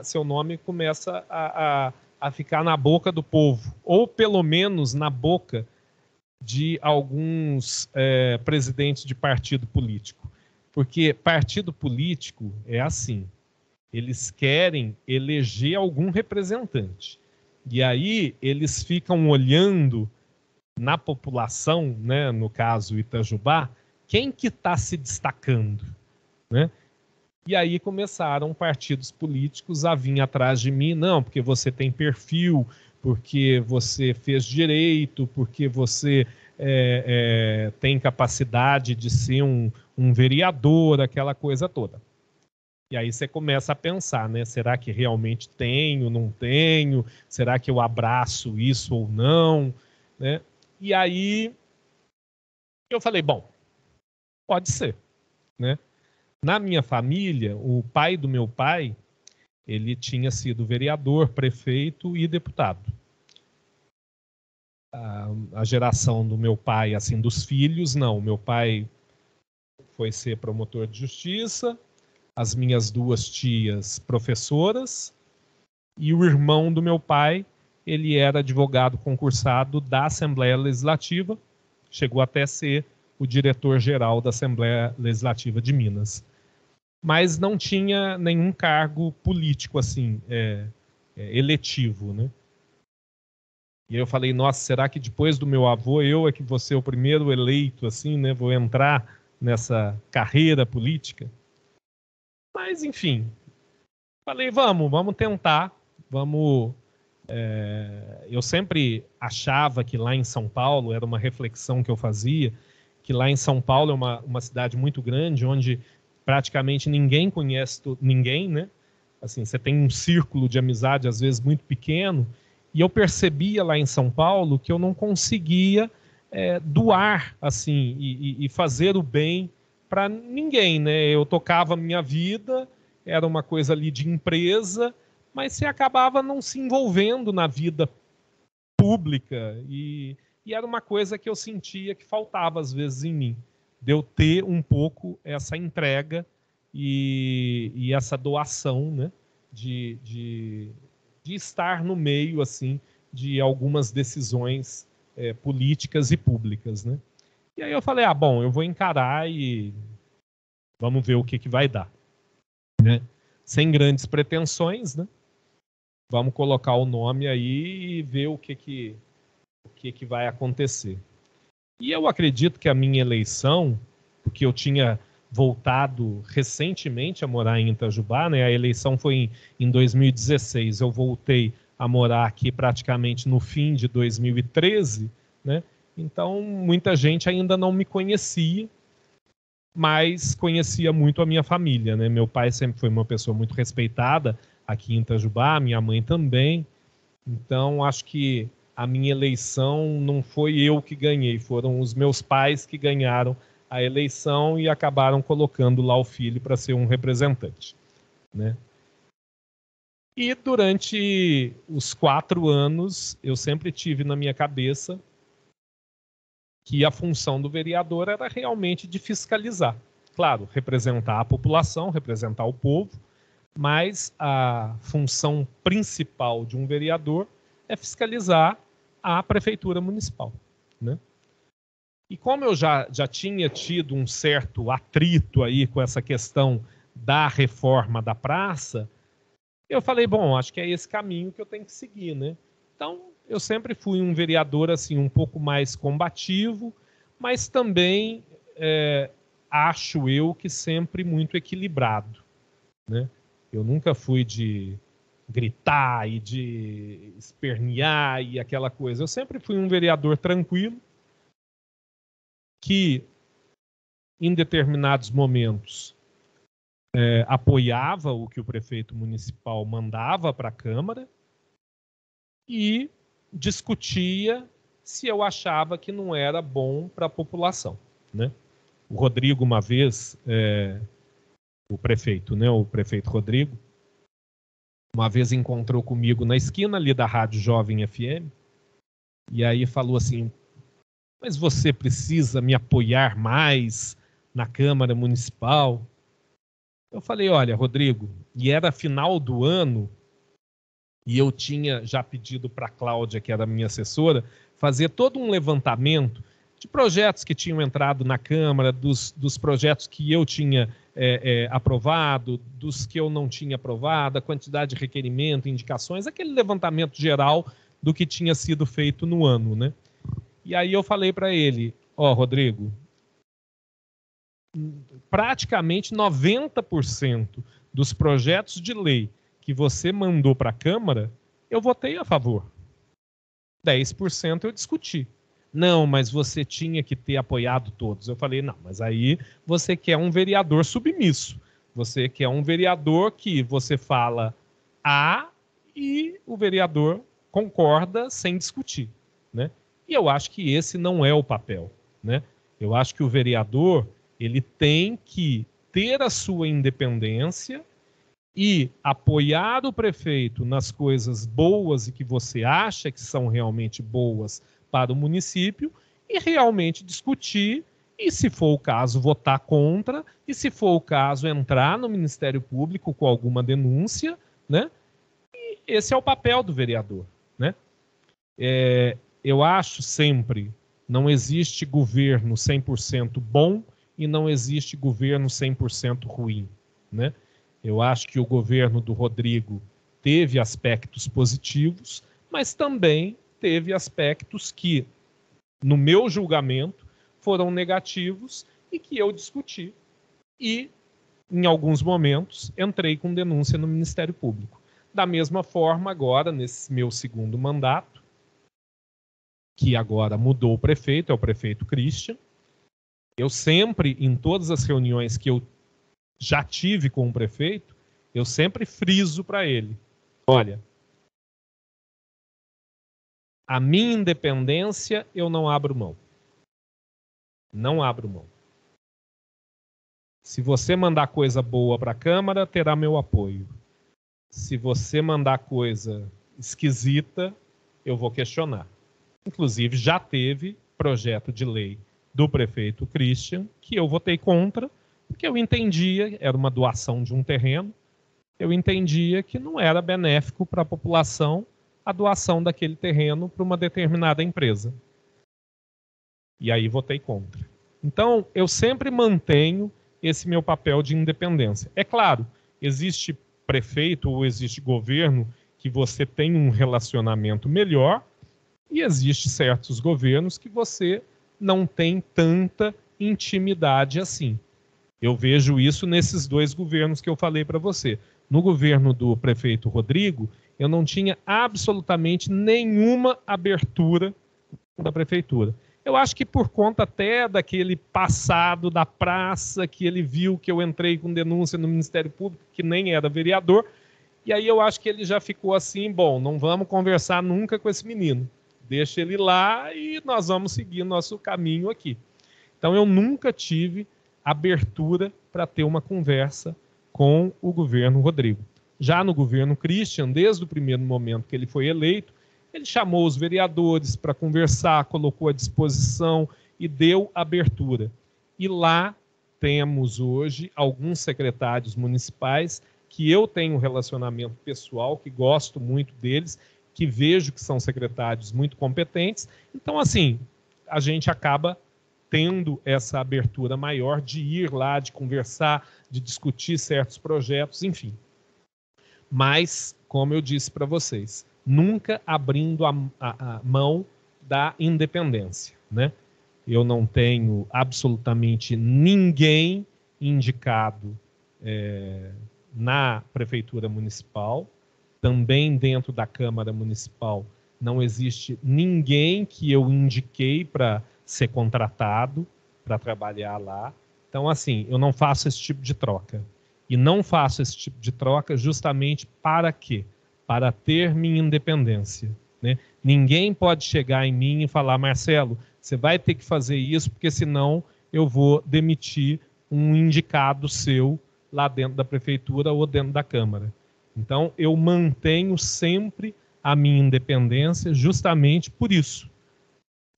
Seu nome começa a ficar na boca do povo, ou pelo menos na boca de alguns presidentes de partido político. Porque partido político é assim, eles querem eleger algum representante. E aí eles ficam olhando na população, né, no caso Itajubá, quem que está se destacando, né? E aí começaram partidos políticos a vir atrás de mim, não, porque você tem perfil, porque você fez direito, porque você tem capacidade de ser um vereador, aquela coisa toda. E aí você começa a pensar, né? Será que realmente tenho, não tenho? Será que eu abraço isso ou não? Né? E aí eu falei, bom, pode ser, né? Na minha família, o pai do meu pai, ele tinha sido vereador, prefeito e deputado. A geração do meu pai, assim, dos filhos, não. Meu pai foi ser promotor de justiça, as minhas duas tias professoras, e o irmão do meu pai, ele era advogado concursado da Assembleia Legislativa, chegou até ser o diretor-geral da Assembleia Legislativa de Minas. Mas não tinha nenhum cargo político, assim, eletivo, né? E aí eu falei, nossa, será que depois do meu avô eu é que vou ser o primeiro eleito, assim, né? Vou entrar nessa carreira política? Mas, enfim, falei, vamos tentar, vamos... eu sempre achava que lá em São Paulo, era uma reflexão que eu fazia, que lá em São Paulo é uma cidade muito grande, onde praticamente ninguém conhece ninguém, né? Assim, você tem um círculo de amizade, às vezes, muito pequeno, e eu percebia lá em São Paulo que eu não conseguia doar, assim, e fazer o bem para ninguém, né? Eu tocava a minha vida, era uma coisa ali de empresa, mas você acabava não se envolvendo na vida pública, e era uma coisa que eu sentia que faltava, às vezes, em mim, de eu ter um pouco essa entrega e essa doação, né? De estar no meio, assim, de algumas decisões políticas e públicas, né? E aí eu falei, bom, eu vou encarar e vamos ver o que vai dar, né? Sem grandes pretensões, né? Vamos colocar o nome aí e ver o que vai acontecer. E eu acredito que a minha eleição, porque eu tinha voltado recentemente a morar em Itajubá, né? A eleição foi em 2016, eu voltei a morar aqui praticamente no fim de 2013, né? Então muita gente ainda não me conhecia, mas conhecia muito a minha família, né? Meu pai sempre foi uma pessoa muito respeitada aqui em Itajubá, minha mãe também. Então acho que a minha eleição não foi eu que ganhei, foram os meus pais que ganharam a eleição e acabaram colocando lá o filho para ser um representante, né? E durante os 4 anos, eu sempre tive na minha cabeça que a função do vereador era realmente de fiscalizar. Claro, representar a população, representar o povo, mas a função principal de um vereador é fiscalizar a prefeitura municipal, né? E como eu já tinha tido um certo atrito aí com essa questão da reforma da praça, eu falei, bom, acho que é esse caminho que eu tenho que seguir, né? Então, eu sempre fui um vereador assim um pouco mais combativo, mas também acho eu que sempre muito equilibrado, né? Eu nunca fui de gritar e de espernear e aquela coisa. Eu sempre fui um vereador tranquilo, que em determinados momentos apoiava o que o prefeito municipal mandava para a Câmara e discutia se eu achava que não era bom para a população, né? O Rodrigo, uma vez, o prefeito, né? O prefeito Rodrigo, uma vez encontrou comigo na esquina ali da Rádio Jovem FM e aí falou assim, mas você precisa me apoiar mais na Câmara Municipal? Eu falei, olha, Rodrigo, e era final do ano, e eu tinha já pedido para a Cláudia, que era minha assessora, fazer todo um levantamento de projetos que tinham entrado na Câmara, dos projetos que eu tinha aprovado, dos que eu não tinha aprovado, a quantidade de requerimento, indicações, aquele levantamento geral do que tinha sido feito no ano, né? E aí eu falei para ele, Rodrigo, praticamente 90% dos projetos de lei que você mandou para a Câmara, eu votei a favor. 10% eu discuti. Não, mas você tinha que ter apoiado todos. Eu falei, não, mas aí você quer um vereador submisso. Você quer um vereador que você fala A e o vereador concorda sem discutir, né? E eu acho que esse não é o papel, né? Eu acho que o vereador, ele tem que ter a sua independência e apoiar o prefeito nas coisas boas e que você acha que são realmente boas para o município e realmente discutir e, se for o caso, votar contra e, se for o caso, entrar no Ministério Público com alguma denúncia, né? E esse é o papel do vereador, né? Eu acho sempre, não existe governo 100% bom e não existe governo 100% ruim, né? Eu acho que o governo do Rodrigo teve aspectos positivos, mas também teve aspectos que, no meu julgamento, foram negativos e que eu discuti. E, em alguns momentos, entrei com denúncia no Ministério Público. Da mesma forma, agora, nesse meu segundo mandato, que agora mudou o prefeito, é o prefeito Christian, eu sempre, em todas as reuniões que eu já tive com o prefeito, eu sempre friso para ele, olha, a minha independência eu não abro mão. Não abro mão. Se você mandar coisa boa para a Câmara, terá meu apoio. Se você mandar coisa esquisita, eu vou questionar. Inclusive, já teve projeto de lei do prefeito Christian que eu votei contra, porque eu entendia, era uma doação de um terreno, eu entendia que não era benéfico para a população a doação daquele terreno para uma determinada empresa. E aí votei contra. Então, eu sempre mantenho esse meu papel de independência. É claro, existe prefeito ou existe governo que você tem um relacionamento melhor e existe certos governos que você não tem tanta intimidade assim. Eu vejo isso nesses dois governos que eu falei para você. No governo do prefeito Rodrigo, eu não tinha absolutamente nenhuma abertura da prefeitura. Eu acho que por conta até daquele passado da praça, que ele viu que eu entrei com denúncia no Ministério Público, que nem era vereador, e aí eu acho que ele já ficou assim, bom, não vamos conversar nunca com esse menino. Deixa ele lá e nós vamos seguir nosso caminho aqui. Então eu nunca tive abertura para ter uma conversa com o governo Rodrigo. Já no governo Christian, desde o primeiro momento que ele foi eleito, ele chamou os vereadores para conversar, colocou à disposição e deu abertura. E lá temos hoje alguns secretários municipais que eu tenho um relacionamento pessoal, que gosto muito deles, que vejo que são secretários muito competentes. Então, assim, a gente acaba tendo essa abertura maior de ir lá, de conversar, de discutir certos projetos, enfim. Mas, como eu disse para vocês, nunca abrindo a mão da independência, né? Eu não tenho absolutamente ninguém indicado na Prefeitura Municipal, também dentro da Câmara Municipal não existe ninguém que eu indiquei para ser contratado para trabalhar lá. Então, assim, eu não faço esse tipo de troca. E não faço esse tipo de troca justamente para quê? Para ter minha independência, né? Ninguém pode chegar em mim e falar, Marcelo, você vai ter que fazer isso, porque senão eu vou demitir um indicado seu lá dentro da prefeitura ou dentro da Câmara. Então, eu mantenho sempre a minha independência justamente por isso.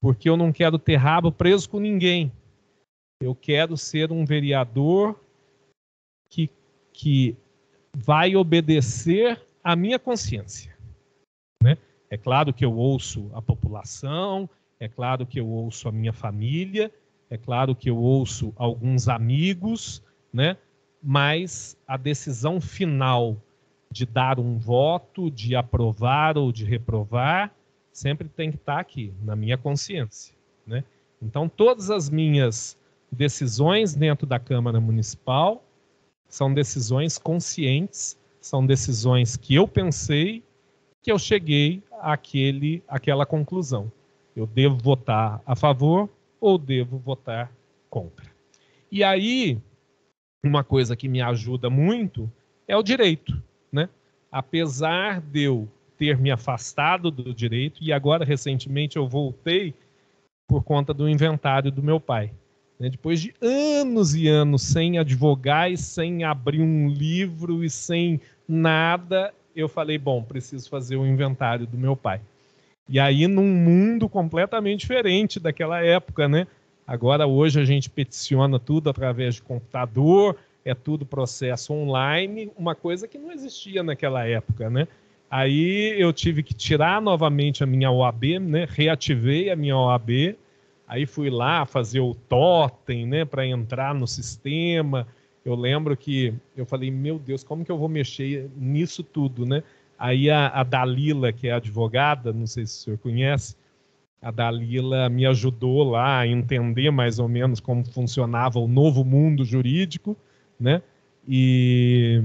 Porque eu não quero ter rabo preso com ninguém. Eu quero ser um vereador que vai obedecer à minha consciência, né? É claro que eu ouço a população, é claro que eu ouço a minha família, é claro que eu ouço alguns amigos, né? Mas a decisão final de dar um voto, de aprovar ou de reprovar, sempre tem que estar aqui, na minha consciência, né? Então, todas as minhas decisões dentro da Câmara Municipal são decisões conscientes, são decisões que eu pensei, que eu cheguei àquela conclusão. Eu devo votar a favor ou devo votar contra. E aí, uma coisa que me ajuda muito é o direito, né? Apesar de eu ter me afastado do direito, e agora, recentemente, eu voltei por conta do inventário do meu pai. Depois de anos e anos sem advogar e sem abrir um livro e sem nada, eu falei, bom, preciso fazer o inventário do meu pai. E aí, num mundo completamente diferente daquela época, né? Agora, hoje, a gente peticiona tudo através de computador, é tudo processo online, uma coisa que não existia naquela época, né? Aí eu tive que tirar novamente a minha OAB, né? Reativei a minha OAB, aí fui lá fazer o totem, né? Para entrar no sistema. Eu lembro que eu falei, meu Deus, como que eu vou mexer nisso tudo, né? Aí a Dalila, que é advogada, não sei se o senhor conhece, a Dalila me ajudou lá a entender mais ou menos como funcionava o novo mundo jurídico, né? E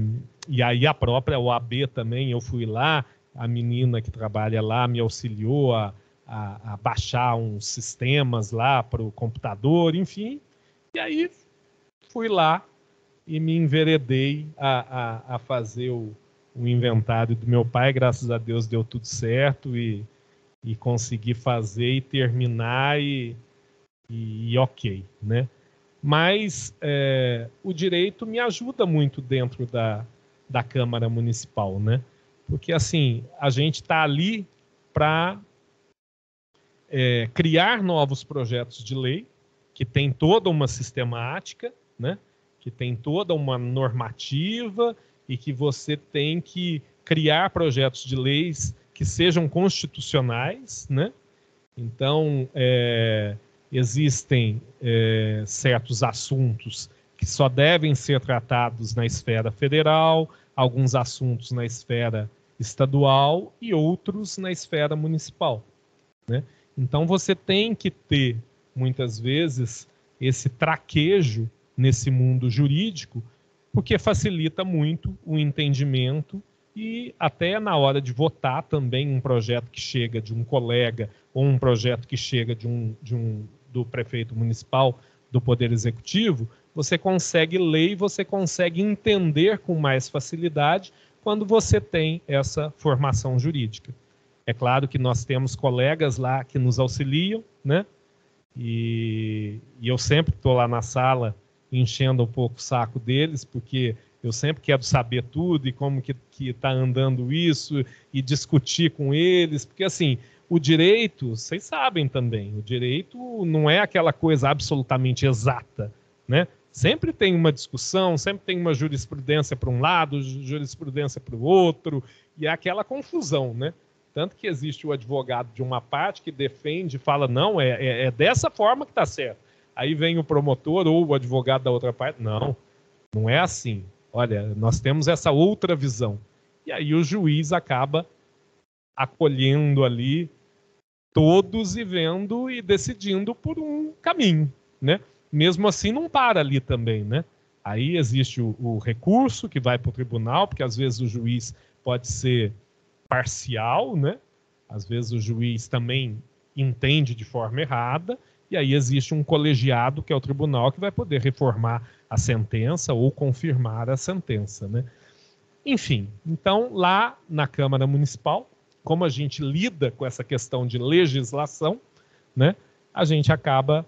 aí a própria OAB também, eu fui lá, a menina que trabalha lá me auxiliou a baixar uns sistemas lá para o computador, enfim. E aí fui lá e me enveredei a fazer o inventário do meu pai. Graças a Deus deu tudo certo e consegui fazer e terminar e ok, né? Mas o direito me ajuda muito dentro da Câmara Municipal, né? Porque, assim, a gente está ali para criar novos projetos de lei, que tem toda uma sistemática, né? Que tem toda uma normativa e que você tem que criar projetos de leis que sejam constitucionais, né? Então, existem certos assuntos que só devem ser tratados na esfera federal, alguns assuntos na esfera estadual e outros na esfera municipal, né? Então, você tem que ter, muitas vezes, esse traquejo nesse mundo jurídico, porque facilita muito o entendimento e até na hora de votar também um projeto que chega de um colega ou um projeto que chega do prefeito municipal, do Poder Executivo, você consegue ler e você consegue entender com mais facilidade quando você tem essa formação jurídica. É claro que nós temos colegas lá que nos auxiliam, né? E eu sempre estou lá na sala enchendo um pouco o saco deles, porque eu sempre quero saber tudo e como que está andando isso e discutir com eles, porque assim, o direito, vocês sabem também, o direito não é aquela coisa absolutamente exata, né? Sempre tem uma discussão, sempre tem uma jurisprudência para um lado, jurisprudência para o outro, e é aquela confusão, né? Tanto que existe o advogado de uma parte que defende, fala, não, é dessa forma que está certo. Aí vem o promotor ou o advogado da outra parte, não é assim. Olha, nós temos essa outra visão. E aí o juiz acaba acolhendo ali todos e vendo e decidindo por um caminho, né? Mesmo assim não para ali também, né? Aí existe o recurso que vai para o tribunal, porque às vezes o juiz pode ser parcial, né? Às vezes o juiz também entende de forma errada, e aí existe um colegiado, que é o tribunal, que vai poder reformar a sentença ou confirmar a sentença, né? Enfim, então lá na Câmara Municipal, como a gente lida com essa questão de legislação, né? A gente acaba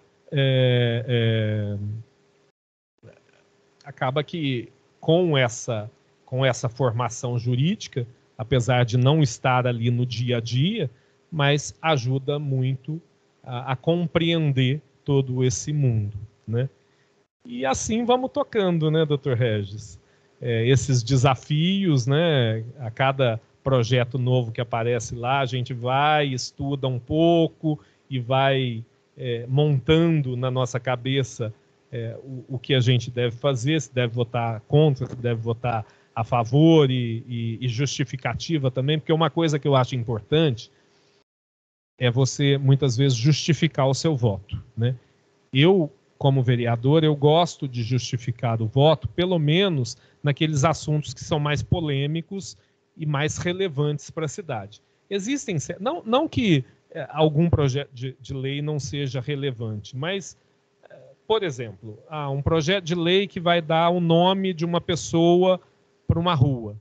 que com essa formação jurídica, apesar de não estar ali no dia a dia, mas ajuda muito a compreender todo esse mundo, né? E assim vamos tocando, né, Dr. Regis? Esses desafios, né? A cada projeto novo que aparece lá, a gente vai, estuda um pouco e vai montando na nossa cabeça o que a gente deve fazer, se deve votar contra, se deve votar a favor e justificativa também, porque uma coisa que eu acho importante é você, muitas vezes, justificar o seu voto, né? Eu, como vereador, eu gosto de justificar o voto, pelo menos naqueles assuntos que são mais polêmicos e mais relevantes para a cidade. Existem, não que algum projeto de lei não seja relevante, mas, por exemplo, um projeto de lei que vai dar o nome de uma pessoa para uma rua.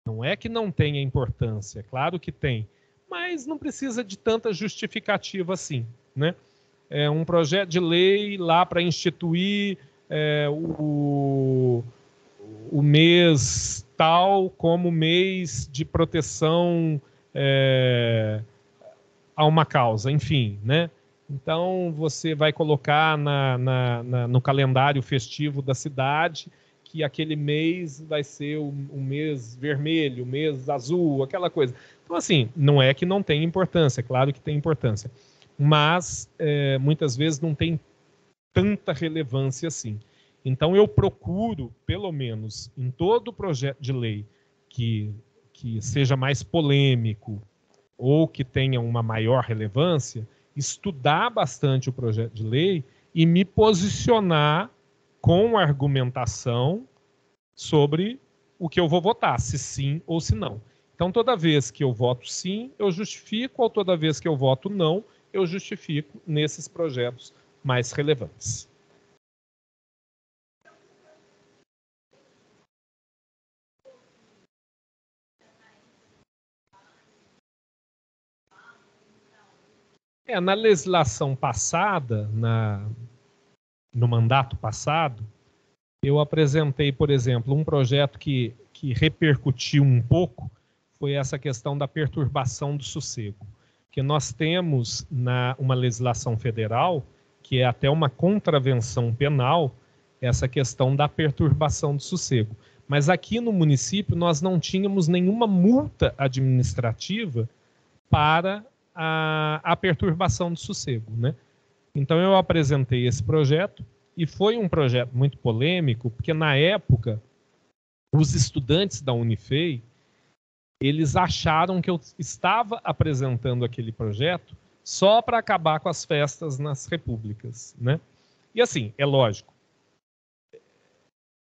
Não é que não tenha importância, claro que tem, mas não precisa de tanta justificativa assim, né? Um projeto de lei lá para instituir o mês tal como mês de proteção a uma causa, enfim, né? Então, você vai colocar no calendário festivo da cidade que aquele mês vai ser o mês vermelho, o mês azul, aquela coisa. Então, assim, não é que não tem importância, claro que tem importância, mas muitas vezes não tem tanta relevância assim. Então, eu procuro, pelo menos em todo projeto de lei que seja mais polêmico ou que tenha uma maior relevância, estudar bastante o projeto de lei e me posicionar com argumentação sobre o que eu vou votar, se sim ou se não. Então, toda vez que eu voto sim, eu justifico, ou toda vez que eu voto não, eu justifico nesses projetos mais relevantes. Na legislação passada, no mandato passado, eu apresentei, por exemplo, um projeto que repercutiu um pouco, foi essa questão da perturbação do sossego. Que nós temos uma legislação federal, que é até uma contravenção penal, essa questão da perturbação do sossego. Mas aqui no município nós não tínhamos nenhuma multa administrativa para a perturbação do sossego, né? Então eu apresentei esse projeto, e foi um projeto muito polêmico, porque na época os estudantes da Unifei, eles acharam que eu estava apresentando aquele projeto só para acabar com as festas nas repúblicas, né? E assim, é lógico,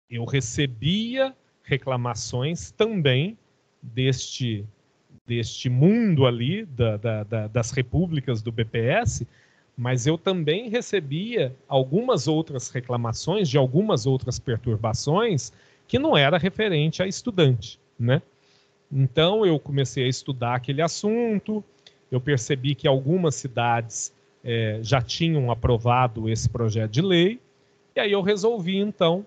eu recebia reclamações também deste mundo ali das repúblicas do BPS, mas eu também recebia algumas outras reclamações de algumas outras perturbações que não era referente a estudante, né? Então eu comecei a estudar aquele assunto, eu percebi que algumas cidades já tinham aprovado esse projeto de lei, e aí eu resolvi então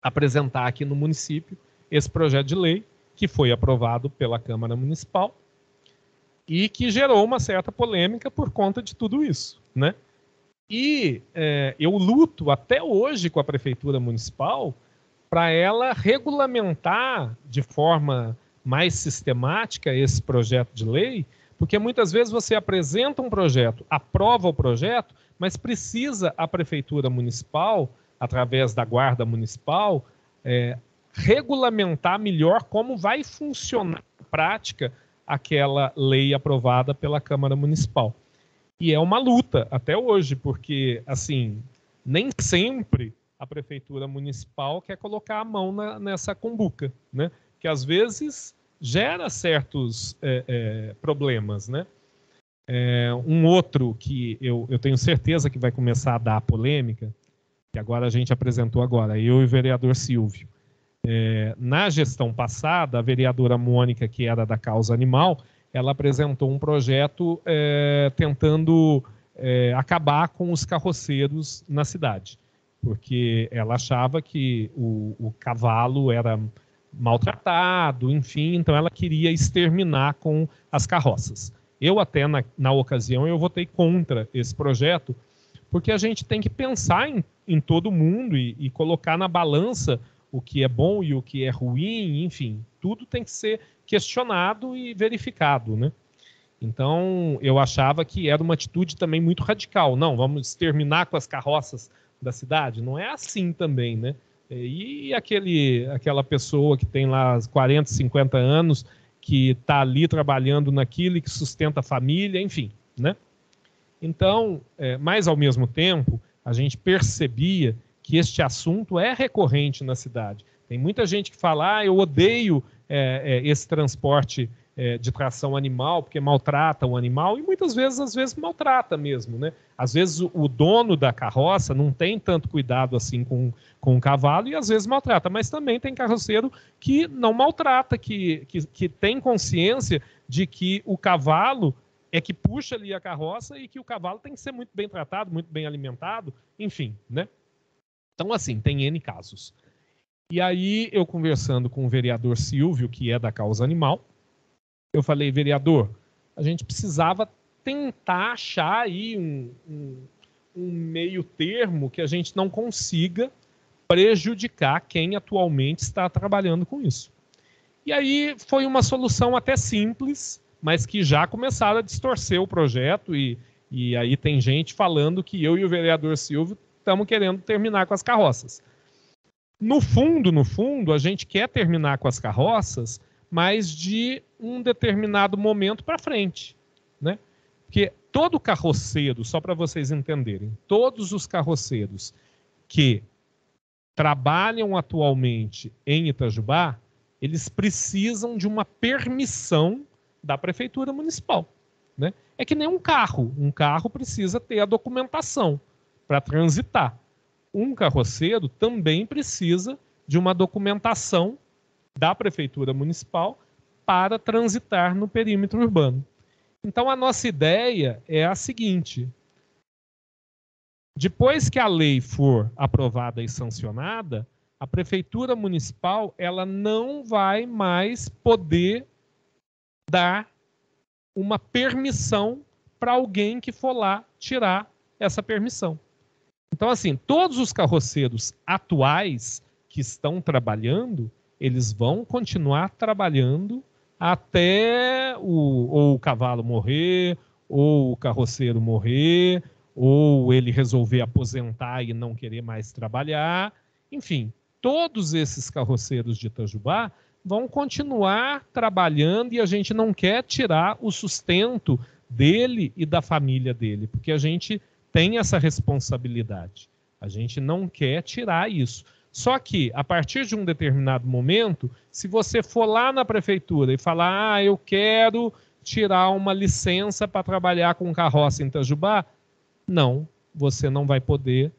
apresentar aqui no município esse projeto de lei, que foi aprovado pela Câmara Municipal e que gerou uma certa polêmica por conta de tudo isso, né? E eu luto até hoje com a Prefeitura Municipal para ela regulamentar de forma mais sistemática esse projeto de lei, porque muitas vezes você apresenta um projeto, aprova o projeto, mas precisa a Prefeitura Municipal, através da Guarda Municipal, regulamentar melhor como vai funcionar na prática aquela lei aprovada pela Câmara Municipal. E é uma luta até hoje, porque, assim, nem sempre a Prefeitura Municipal quer colocar a mão nessa cumbuca, né? Que às vezes gera certos problemas, né? Um outro que eu tenho certeza que vai começar a dar polêmica, que agora a gente apresentou agora, eu e o vereador Silvio. Na gestão passada, a vereadora Mônica, que era da causa animal, ela apresentou um projeto tentando acabar com os carroceiros na cidade, porque ela achava que o cavalo era maltratado, enfim, então ela queria exterminar com as carroças. Eu até, na ocasião, eu votei contra esse projeto, porque a gente tem que pensar em todo mundo e colocar na balança o que é bom e o que é ruim, enfim, tudo tem que ser questionado e verificado, né? Então, eu achava que era uma atitude também muito radical. Não, vamos exterminar com as carroças da cidade. Não é assim também, né? E aquela pessoa que tem lá 40, 50 anos, que está ali trabalhando naquilo e que sustenta a família, enfim, né? Então, mas ao mesmo tempo, a gente percebia que este assunto é recorrente na cidade. Tem muita gente que fala, eu odeio esse transporte de tração animal, porque maltrata o animal, e muitas vezes, às vezes, maltrata mesmo, né? Às vezes o dono da carroça não tem tanto cuidado assim com o cavalo, e às vezes maltrata, mas também tem carroceiro que não maltrata, que tem consciência de que o cavalo é que puxa ali a carroça e que o cavalo tem que ser muito bem tratado, muito bem alimentado, enfim, né? Então, assim, tem N casos. E aí, eu conversando com o vereador Silvio, que é da causa animal, eu falei, vereador, a gente precisava tentar achar aí um meio termo que a gente não consiga prejudicar quem atualmente está trabalhando com isso. E aí foi uma solução até simples, mas que já começaram a distorcer o projeto e aí tem gente falando que eu e o vereador Silvio estamos querendo terminar com as carroças. No fundo, a gente quer terminar com as carroças, mas de um determinado momento para frente, né? Porque todo carroceiro, só para vocês entenderem, todos os carroceiros que trabalham atualmente em Itajubá, eles precisam de uma permissão da prefeitura municipal, né? É que nem um carro precisa ter a documentação para transitar. Um carroceiro também precisa de uma documentação da prefeitura municipal para transitar no perímetro urbano. Então, a nossa ideia é a seguinte: depois que a lei for aprovada e sancionada, a prefeitura municipal ela não vai mais poder dar uma permissão para alguém que for lá tirar essa permissão. Então, assim, todos os carroceiros atuais que estão trabalhando, eles vão continuar trabalhando até ou o cavalo morrer, ou o carroceiro morrer, ou ele resolver aposentar e não querer mais trabalhar. Enfim, todos esses carroceiros de Itajubá vão continuar trabalhando e a gente não quer tirar o sustento dele e da família dele, porque a gente tem essa responsabilidade. A gente não quer tirar isso. Só que, a partir de um determinado momento, se você for lá na prefeitura e falar, eu quero tirar uma licença para trabalhar com carroça em Itajubá, não, você não vai poder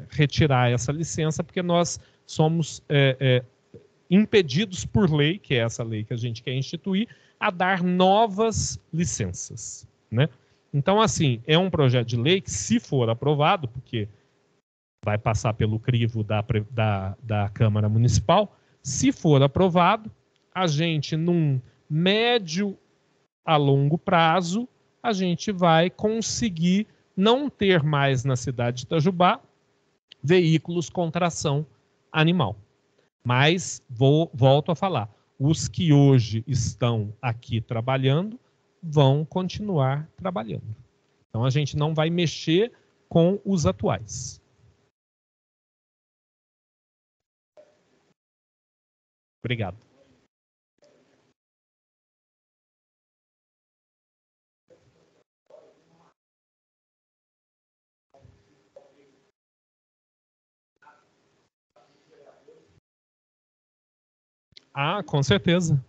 retirar essa licença, porque nós somos impedidos por lei, que é essa lei que a gente quer instituir, a dar novas licenças, né? Então, assim, é um projeto de lei que, se for aprovado, porque vai passar pelo crivo da Câmara Municipal, se for aprovado, a gente, num médio a longo prazo, a gente vai conseguir não ter mais na cidade de Itajubá veículos com tração animal. Mas, volto a falar, os que hoje estão aqui trabalhando vão continuar trabalhando. Então, a gente não vai mexer com os atuais. Obrigado. Ah, com certeza.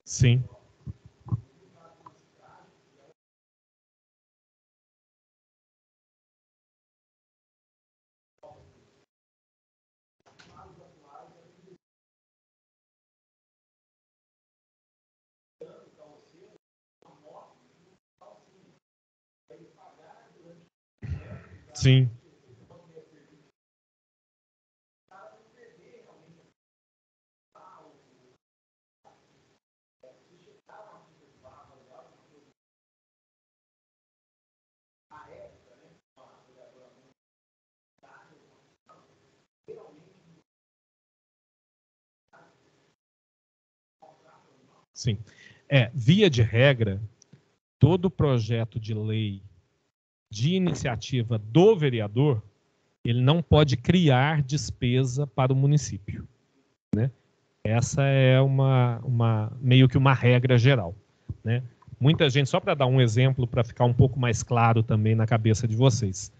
Sim. Sim. Sim. Via de regra, todo projeto de lei de iniciativa do vereador, ele não pode criar despesa para o município, né? Essa é meio que uma regra geral, né? Muita gente, só para dar um exemplo, para ficar um pouco mais claro também na cabeça de vocês.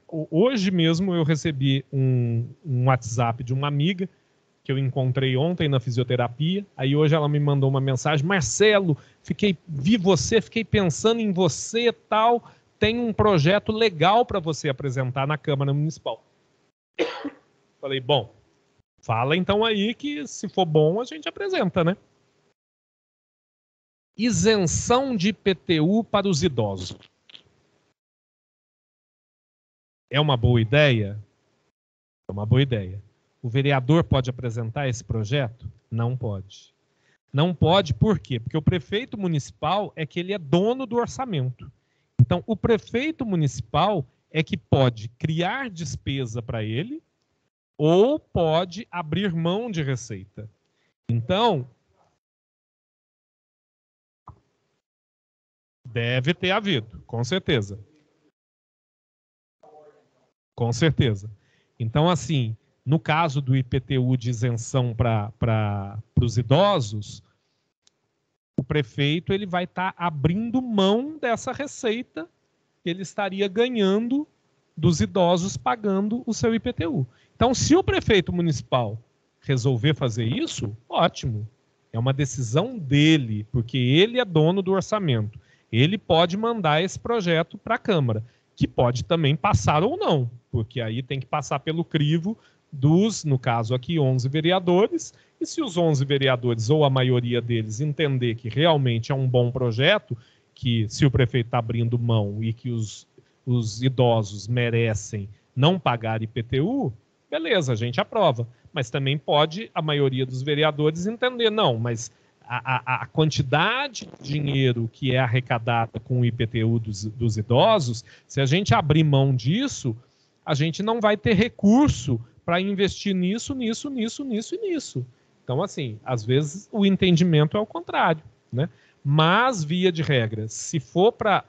Hoje mesmo eu recebi um WhatsApp de uma amiga que eu encontrei ontem na fisioterapia. Aí hoje ela me mandou uma mensagem: Marcelo, vi você, fiquei pensando em você e tal, tem um projeto legal para você apresentar na Câmara Municipal. Falei, bom, fala então aí que se for bom a gente apresenta, né? Isenção de IPTU para os idosos. É uma boa ideia? É uma boa ideia. O vereador pode apresentar esse projeto? Não pode. Não pode, por quê? Porque o prefeito municipal é que ele é dono do orçamento. Então, o prefeito municipal é que pode criar despesa para ele ou pode abrir mão de receita. Então, deve ter havido, com certeza. Com certeza. Então, assim, no caso do IPTU de isenção para os idosos, o prefeito ele vai estar abrindo mão dessa receita que ele estaria ganhando dos idosos pagando o seu IPTU. Então, se o prefeito municipal resolver fazer isso, ótimo. É uma decisão dele, porque ele é dono do orçamento. Ele pode mandar esse projeto para a Câmara, que pode também passar ou não, porque aí tem que passar pelo crivo dos, no caso aqui, 11 vereadores, e se os 11 vereadores, ou a maioria deles, entender que realmente é um bom projeto, que se o prefeito está abrindo mão e que os idosos merecem não pagar IPTU, beleza, a gente aprova. Mas também pode a maioria dos vereadores entender, não, mas a quantidade de dinheiro que é arrecadada com o IPTU dos idosos, se a gente abrir mão disso, a gente não vai ter recurso para investir nisso, nisso, nisso, nisso e nisso. Então, assim, às vezes o entendimento é o contrário, né? Mas, via de regra, se for para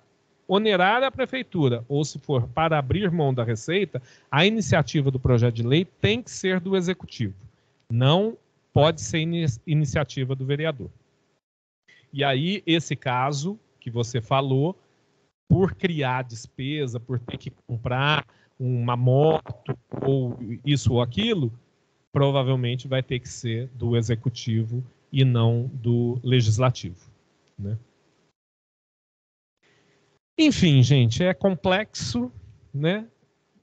onerar a prefeitura ou se for para abrir mão da receita, a iniciativa do projeto de lei tem que ser do executivo. Não pode ser iniciativa do vereador. E aí, esse caso que você falou, por criar despesa, por ter que comprar uma moto ou isso ou aquilo, provavelmente vai ter que ser do executivo e não do legislativo, né? Enfim, gente, é complexo, né?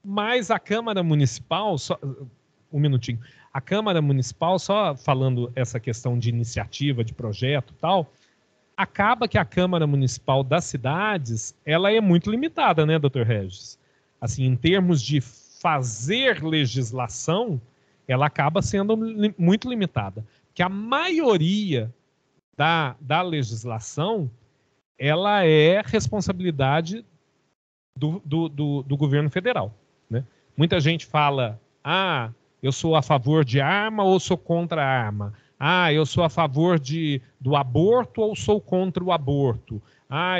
Mas a Câmara Municipal, só um minutinho, a Câmara Municipal, só falando essa questão de iniciativa, de projeto e tal, acaba que a Câmara Municipal das cidades, ela é muito limitada, né, doutor Regis? Assim, em termos de fazer legislação, ela acaba sendo muito limitada. Porque a maioria da legislação, ela é responsabilidade do governo federal, né? Muita gente fala, eu sou a favor de arma ou sou contra a arma. Eu sou a favor do aborto ou sou contra o aborto.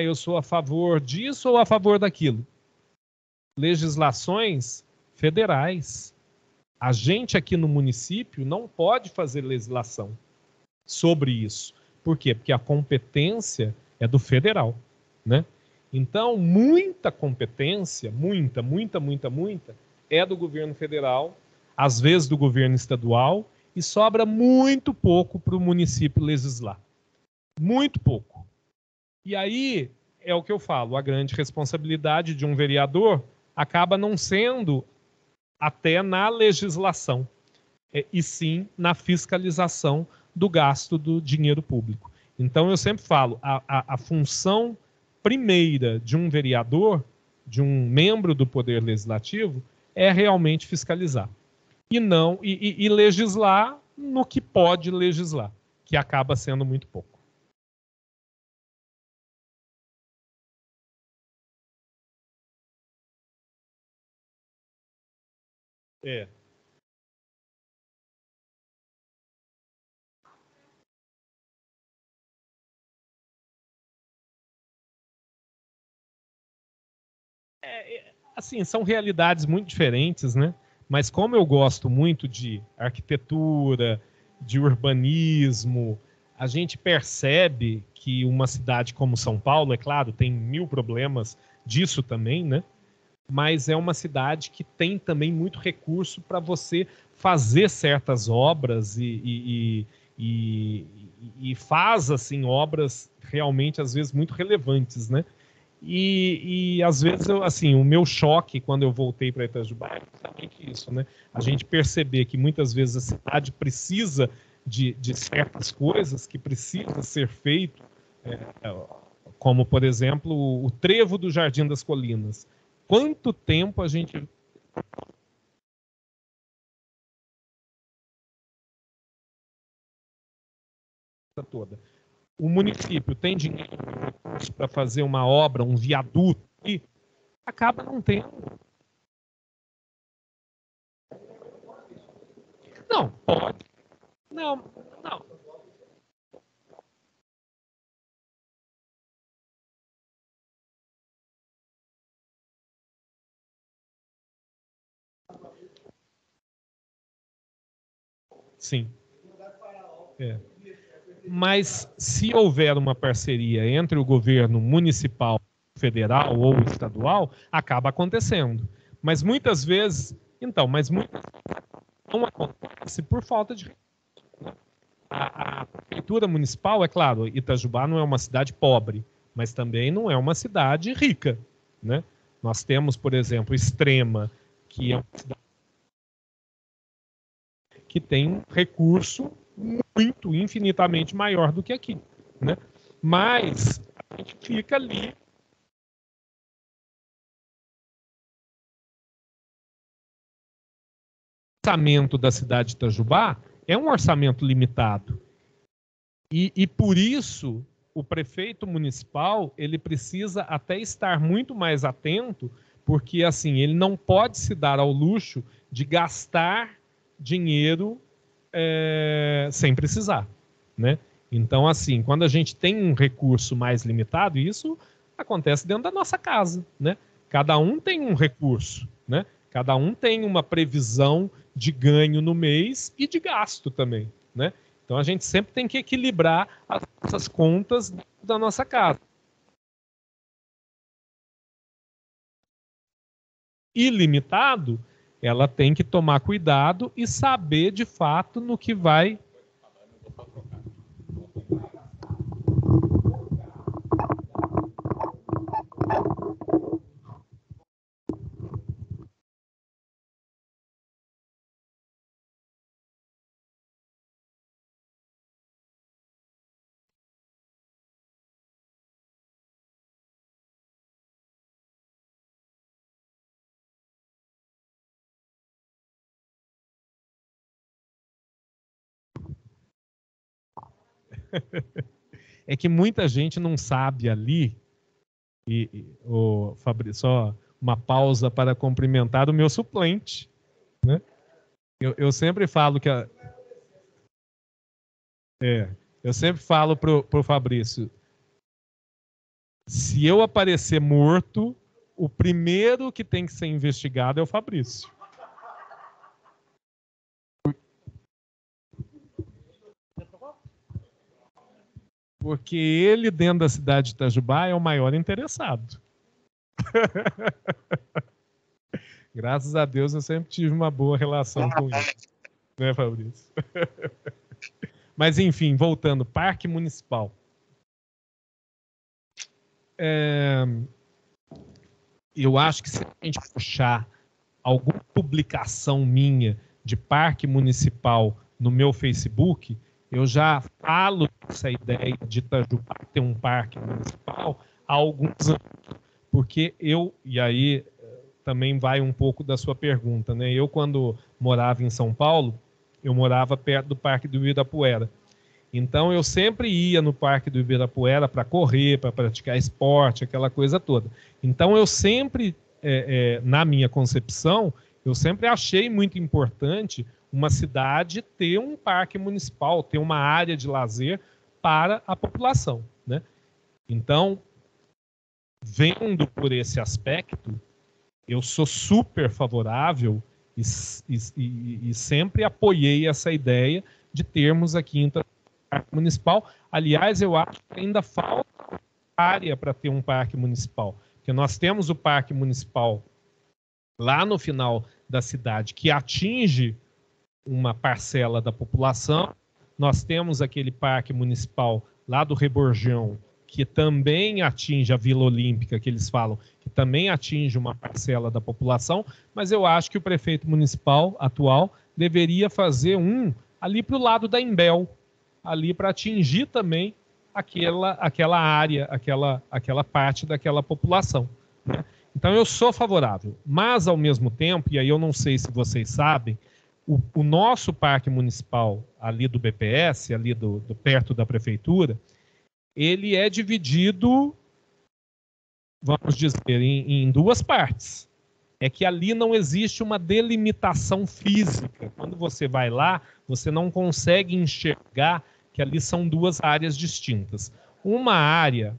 Eu sou a favor disso ou a favor daquilo. Legislações federais. A gente aqui no município não pode fazer legislação sobre isso. Por quê? Porque a competência é do federal, né? Então, muita competência, muita, é do governo federal, às vezes do governo estadual, e sobra muito pouco para o município legislar. Muito pouco. E aí, é o que eu falo, a grande responsabilidade de um vereador acaba não sendo até na legislação, e sim na fiscalização do gasto do dinheiro público. Então, eu sempre falo, a função primeira de um vereador, de um membro do Poder Legislativo, é realmente fiscalizar. E não e legislar no que pode legislar, que acaba sendo muito pouco. É. assim, são realidades muito diferentes, né? Mas como eu gosto muito de arquitetura, de urbanismo, a gente percebe que uma cidade como São Paulo, é claro, tem 1000 problemas disso também, né? Mas é uma cidade que tem também muito recurso para você fazer certas obras e faz assim obras realmente às vezes muito relevantes, né? E às vezes assim, o meu choque quando eu voltei para Itajubá é exatamente isso, né? A gente perceber que muitas vezes a cidade precisa de certas coisas que precisa ser feito, como por exemplo o trevo do Jardim das Colinas. Quanto tempo a gente toda? O município tem dinheiro para fazer uma obra, um viaduto, e acaba não tendo. Não, pode. Não, não. Sim. É. Mas se houver uma parceria entre o governo municipal, federal ou estadual, acaba acontecendo. Mas muitas vezes, então, mas muitas vezes não acontece por falta de a prefeitura municipal, é claro, Itajubá não é uma cidade pobre, mas também não é uma cidade rica, né? Nós temos, por exemplo, Extrema, que é uma cidade que tem um recurso muito, infinitamente maior do que aqui, né? Mas a gente fica ali. O orçamento da cidade de Itajubá é um orçamento limitado. E por isso o prefeito municipal ele precisa até estar muito mais atento, porque assim ele não pode se dar ao luxo de gastar dinheiro sem precisar, né? Então assim, quando a gente tem um recurso mais limitado, isso acontece dentro da nossa casa, né? Cada um tem um recurso, né? Cada um tem uma previsão de ganho no mês e de gasto também, né? Então a gente sempre tem que equilibrar as nossas contas da nossa casa. Ilimitado, ela tem que tomar cuidado e saber de fato no que vai. É que muita gente não sabe ali, o Fabrício, só uma pausa para cumprimentar o meu suplente, né? Eu sempre falo que eu sempre falo pro Fabrício, se eu aparecer morto, o primeiro que tem que ser investigado é o Fabrício. Porque ele, dentro da cidade de Itajubá, é o maior interessado. Graças a Deus eu sempre tive uma boa relação com ele. Né, Fabrício? Mas, enfim, voltando, Parque Municipal. Eu acho que se a gente puxar alguma publicação minha de Parque Municipal no meu Facebook, eu já falo essa ideia de Itajubá ter um parque municipal há alguns anos. Porque e aí também vai um pouco da sua pergunta, né? Eu, quando morava em São Paulo, eu morava perto do Parque do Ibirapuera. Então, eu sempre ia no Parque do Ibirapuera para correr, para praticar esporte, aquela coisa toda. Então, eu sempre, na minha concepção, eu sempre achei muito importante uma cidade ter um parque municipal, ter uma área de lazer para a população, né? Então, vendo por esse aspecto, eu sou super favorável e sempre apoiei essa ideia de termos aqui em parque municipal. Aliás, eu acho que ainda falta área para ter um parque municipal, porque nós temos o parque municipal lá no final da cidade, que atinge uma parcela da população. Nós temos aquele parque municipal lá do Reborjão, que também atinge a Vila Olímpica, que eles falam, que também atinge uma parcela da população, mas eu acho que o prefeito municipal atual deveria fazer um ali para o lado da Imbel, ali para atingir também aquela área, aquela parte daquela população, né? Então eu sou favorável, mas ao mesmo tempo, e aí eu não sei se vocês sabem, o nosso parque municipal ali do BPS, ali do perto da prefeitura, ele é dividido, vamos dizer, em duas partes. É que ali não existe uma delimitação física. Quando você vai lá, você não consegue enxergar que ali são duas áreas distintas. Uma área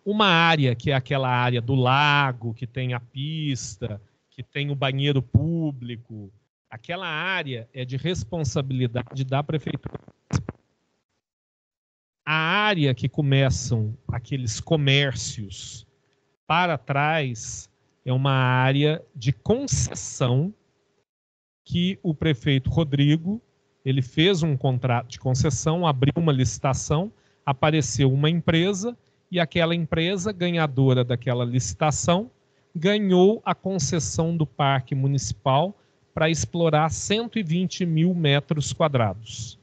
uma área que é aquela área do lago, que tem a pista, que tem o banheiro público. Aquela área é de responsabilidade da prefeitura. A área que começam aqueles comércios para trás é uma área de concessão que o prefeito Rodrigo, ele fez um contrato de concessão, abriu uma licitação, apareceu uma empresa e aquela empresa ganhadora daquela licitação ganhou a concessão do parque municipal para explorar 120 mil metros quadrados.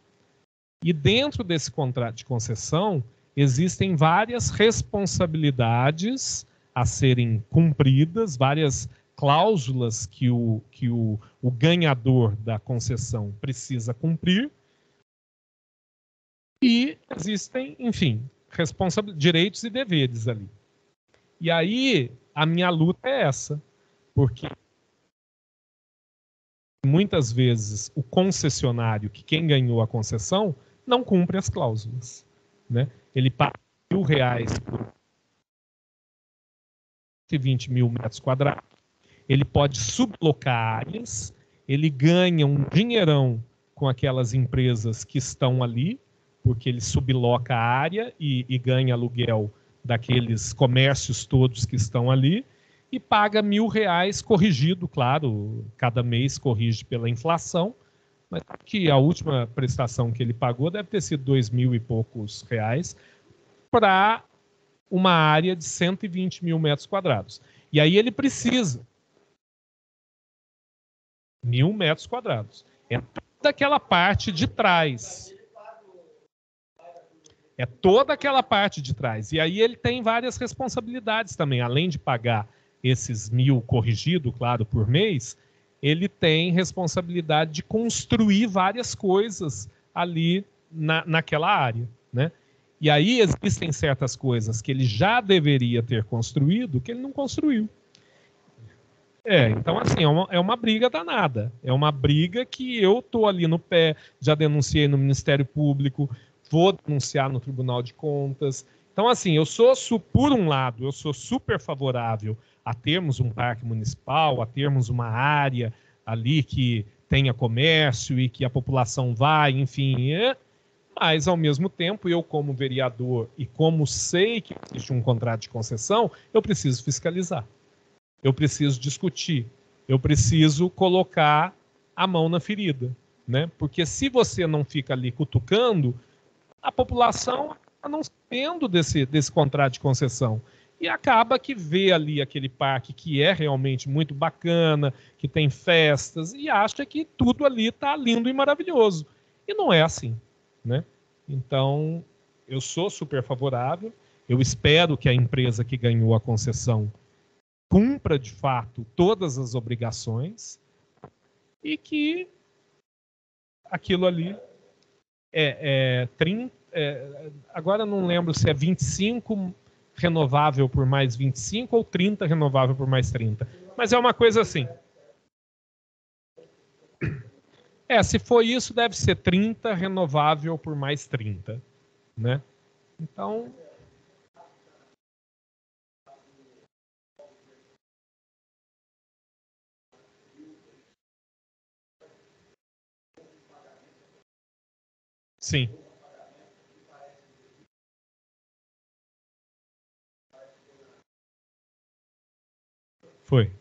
E dentro desse contrato de concessão existem várias responsabilidades a serem cumpridas, várias cláusulas que o ganhador da concessão precisa cumprir. E existem, enfim, direitos e deveres ali. E aí, a minha luta é essa, porque muitas vezes o concessionário, que quem ganhou a concessão, não cumpre as cláusulas, né? Ele paga R$1.000 por 120 mil metros quadrados, ele pode sublocar áreas, ele ganha um dinheirão com aquelas empresas que estão ali, porque ele subloca a área e ganha aluguel daqueles comércios todos que estão ali, e paga R$1.000 corrigido, claro, cada mês corrige pela inflação, mas que a última prestação que ele pagou deve ter sido 2.000 e poucos reais para uma área de 120 mil metros quadrados. E aí ele precisa 1.000 metros quadrados. É toda aquela parte de trás. É toda aquela parte de trás. E aí ele tem várias responsabilidades também. Além de pagar esses 1.000 corrigido, claro, por mês, ele tem responsabilidade de construir várias coisas ali naquela área, né? E aí existem certas coisas que ele já deveria ter construído que ele não construiu. Então assim, é uma briga danada. É uma briga que eu tô ali no pé, já denunciei no Ministério Público, vou denunciar no Tribunal de Contas. Então assim, por um lado, eu sou super favorável a termos um parque municipal, a termos uma área ali que tenha comércio e que a população vai, enfim, mas ao mesmo tempo, eu como vereador e como sei que existe um contrato de concessão, eu preciso fiscalizar, eu preciso discutir, eu preciso colocar a mão na ferida, né? Porque se você não fica ali cutucando, a população não sabendo desse contrato de concessão. E acaba que vê ali aquele parque que é realmente muito bacana, que tem festas, e acha que tudo ali está lindo e maravilhoso. E não é assim, né? Então, eu sou super favorável. Eu espero que a empresa que ganhou a concessão cumpra, de fato, todas as obrigações e que aquilo ali é 30... agora não lembro se é 25 renovável por mais 25 ou 30 renovável por mais 30. Mas é uma coisa assim. Se for isso, deve ser 30 renovável por mais 30, né? Então, Sim. Foi.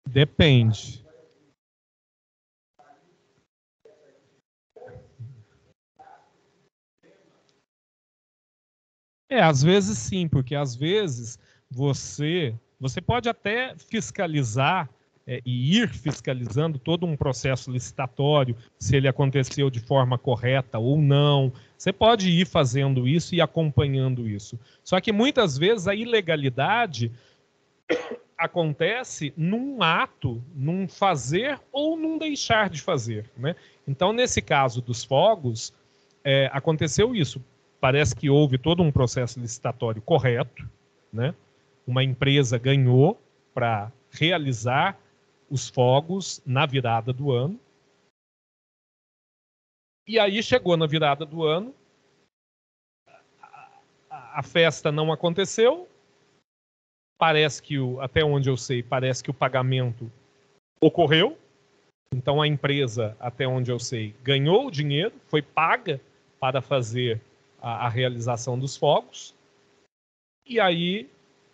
Depende. Às vezes sim, porque às vezes você pode até fiscalizar e ir fiscalizando todo um processo licitatório, se ele aconteceu de forma correta ou não. Você pode ir fazendo isso e acompanhando isso. Só que muitas vezes a ilegalidade acontece num ato, num fazer ou num deixar de fazer, né? Então, nesse caso dos fogos, aconteceu isso. Parece que houve todo um processo licitatório correto, né? Uma empresa ganhou para realizar os fogos na virada do ano. E aí chegou na virada do ano, a festa não aconteceu. Parece que, até onde eu sei, parece que o pagamento ocorreu. Então a empresa, até onde eu sei, ganhou o dinheiro, foi paga para fazer a realização dos fogos. E aí,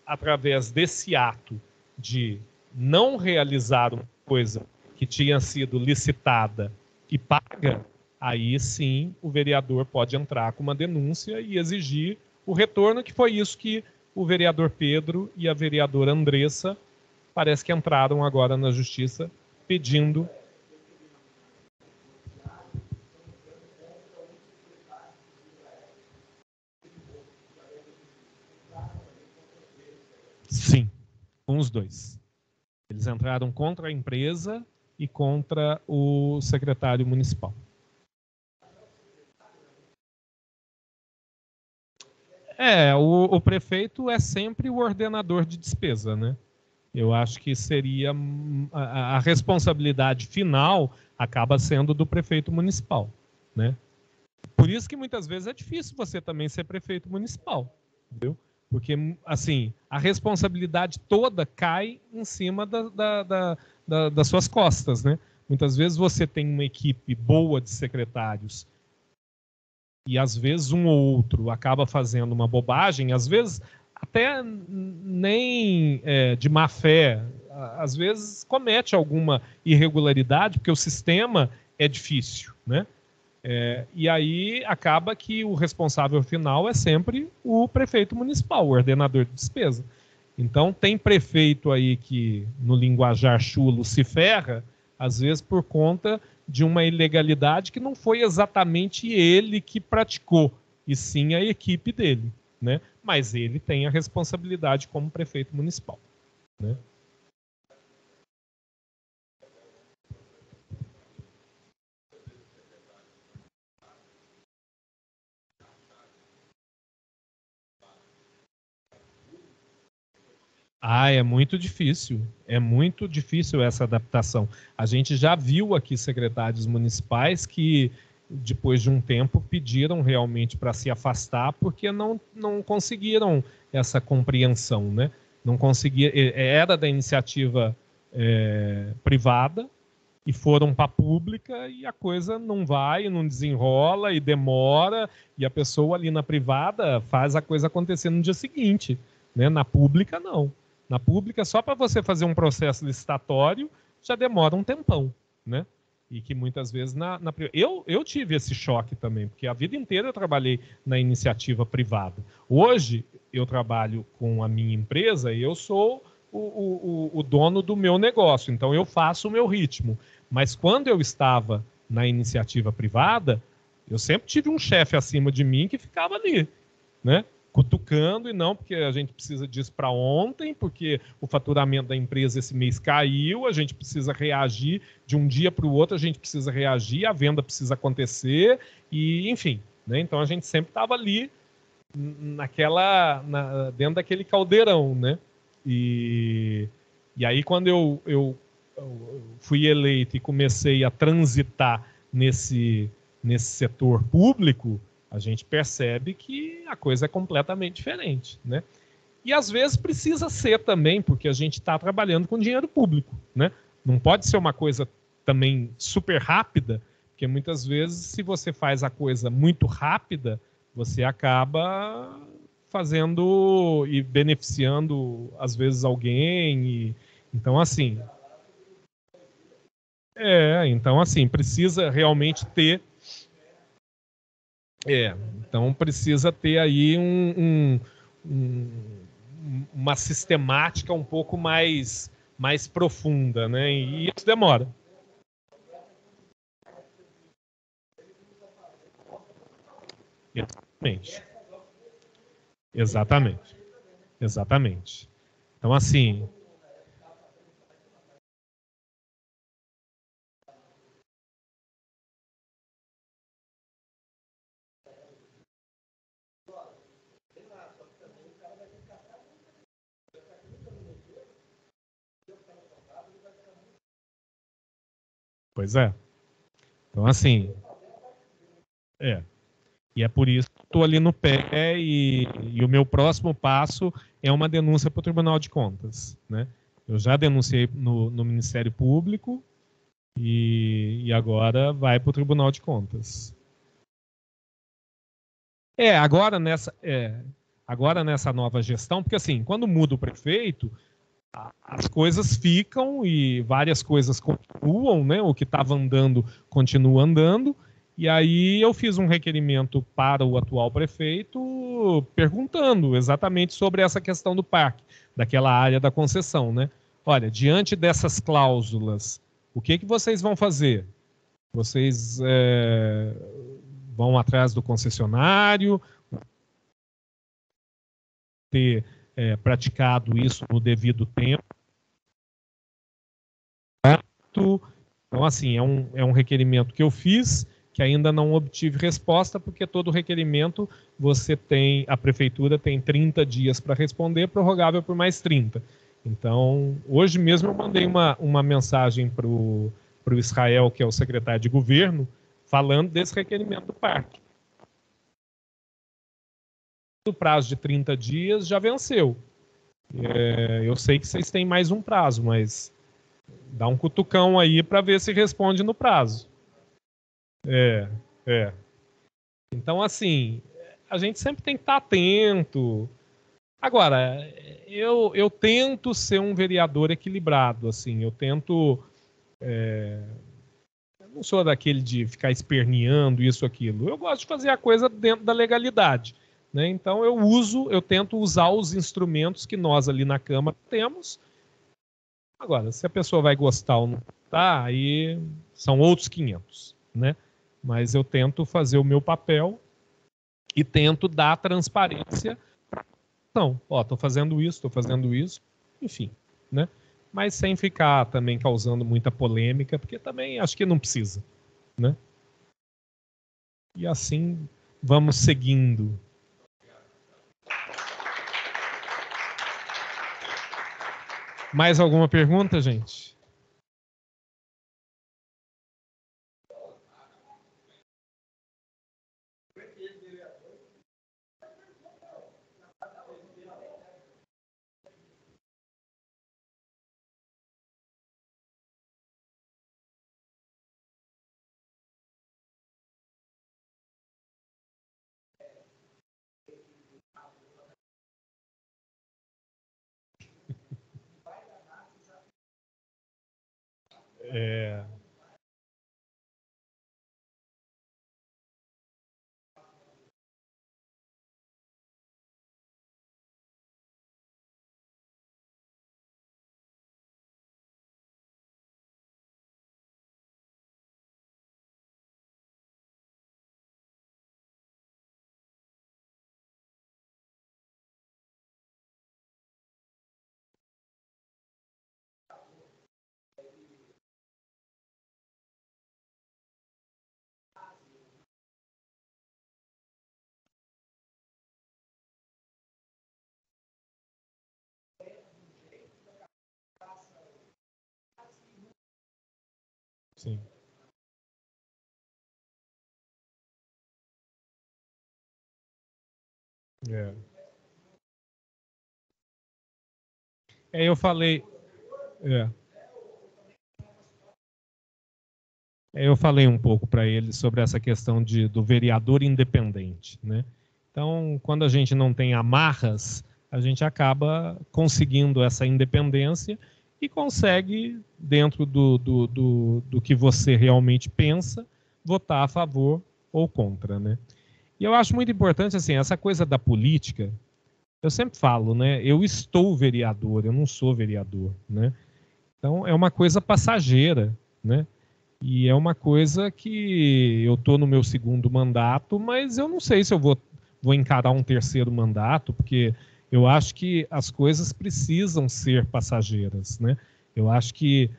através desse ato de não realizar uma coisa que tinha sido licitada e paga, aí sim o vereador pode entrar com uma denúncia e exigir o retorno, que foi isso que o vereador Pedro e a vereadora Andressa parece que entraram agora na justiça pedindo. Sim, com os dois. Eles entraram contra a empresa e contra o secretário municipal. O prefeito é sempre o ordenador de despesa, né? Eu acho que seria a responsabilidade final acaba sendo do prefeito municipal, né? Por isso que muitas vezes é difícil você também ser prefeito municipal, entendeu? Porque, assim, a responsabilidade toda cai em cima das suas costas, né? Muitas vezes você tem uma equipe boa de secretários e, às vezes, um ou outro acaba fazendo uma bobagem, às vezes até nem de má fé, às vezes comete alguma irregularidade, porque o sistema é difícil, né? E aí acaba que o responsável final é sempre o prefeito municipal, o ordenador de despesa. Então tem prefeito aí que, no linguajar chulo, se ferra, às vezes por conta de uma ilegalidade que não foi exatamente ele que praticou, e sim a equipe dele, né? Mas ele tem a responsabilidade como prefeito municipal, né? É muito difícil. É muito difícil essa adaptação. A gente já viu aqui secretários municipais que, depois de um tempo, pediram realmente para se afastar porque não conseguiram essa compreensão, né? Não conseguia, era da iniciativa privada e foram para a pública e a coisa não vai, não desenrola e demora, e a pessoa ali na privada faz a coisa acontecer no dia seguinte, né? Na pública, não. Na pública, só para você fazer um processo licitatório, já demora um tempão, né? E que muitas vezes eu tive esse choque também, porque a vida inteira eu trabalhei na iniciativa privada. Hoje eu trabalho com a minha empresa e eu sou o dono do meu negócio, então eu faço o meu ritmo. Mas quando eu estava na iniciativa privada, eu sempre tive um chefe acima de mim que ficava ali, né? cutucando, e não porque a gente precisa disso para ontem, porque o faturamento da empresa esse mês caiu, a gente precisa reagir de um dia para o outro, a gente precisa reagir, a venda precisa acontecer, e enfim, né? Então a gente sempre estava ali dentro daquele caldeirão, né? E aí quando eu fui eleito e comecei a transitar nesse setor público, a gente percebe que a coisa é completamente diferente, né? E às vezes precisa ser também, porque a gente está trabalhando com dinheiro público, né? Não pode ser uma coisa também super rápida, porque muitas vezes, se você faz a coisa muito rápida, você acaba fazendo e beneficiando, às vezes, alguém. Então, assim, precisa realmente ter. Então precisa ter aí uma sistemática um pouco mais profunda, né? E isso demora. Exatamente. Exatamente. Exatamente. Então, assim. Pois é. Então, assim. E é por isso que estou ali no pé e o meu próximo passo é uma denúncia para o Tribunal de Contas, né? Eu já denunciei no Ministério Público e agora vai para o Tribunal de Contas. Agora nessa nova gestão, porque assim, quando muda o prefeito, as coisas ficam e várias coisas continuam, né? O que estava andando continua andando. E aí eu fiz um requerimento para o atual prefeito perguntando exatamente sobre essa questão do parque, daquela área da concessão, né? Olha, diante dessas cláusulas, o que vocês vão fazer? Vocês vão atrás do concessionário, ter praticado isso no devido tempo. Então, assim, é um requerimento que eu fiz, que ainda não obtive resposta, porque todo requerimento a prefeitura tem 30 dias para responder, prorrogável por mais 30. Então, hoje mesmo eu mandei uma mensagem para o Israel, que é o secretário de governo, falando desse requerimento do parque. O prazo de 30 dias já venceu. Eu sei que vocês têm mais um prazo, mas dá um cutucão aí para ver se responde no prazo. É, é. Então, assim, a gente sempre tem que estar atento. Agora, eu tento ser um vereador equilibrado, assim, eu tento. Eu não sou daquele de ficar esperneando isso, aquilo. Eu gosto de fazer a coisa dentro da legalidade. Né? Então, eu tento usar os instrumentos que nós ali na Câmara temos. Agora, se a pessoa vai gostar ou não tá, aí são outros 500, né? Mas eu tento fazer o meu papel e tento dar transparência. Então, estou fazendo isso, enfim, né? Mas sem ficar também causando muita polêmica, porque também acho que não precisa, né? E assim vamos seguindo. Mais alguma pergunta, gente? É, Sim. É. Eu falei, é, eu falei um pouco para ele sobre essa questão do vereador independente, né? Então, quando a gente não tem amarras, a gente acaba conseguindo essa independência e consegue, dentro do que você realmente pensa, votar a favor ou contra, né? E eu acho muito importante, assim, essa coisa da política. Eu sempre falo, né? Eu estou vereador, eu não sou vereador, né? Então é uma coisa passageira, né? E é uma coisa que eu estou no meu segundo mandato, mas eu não sei se eu vou encarar um terceiro mandato, porque eu acho que as coisas precisam ser passageiras, né? Eu acho que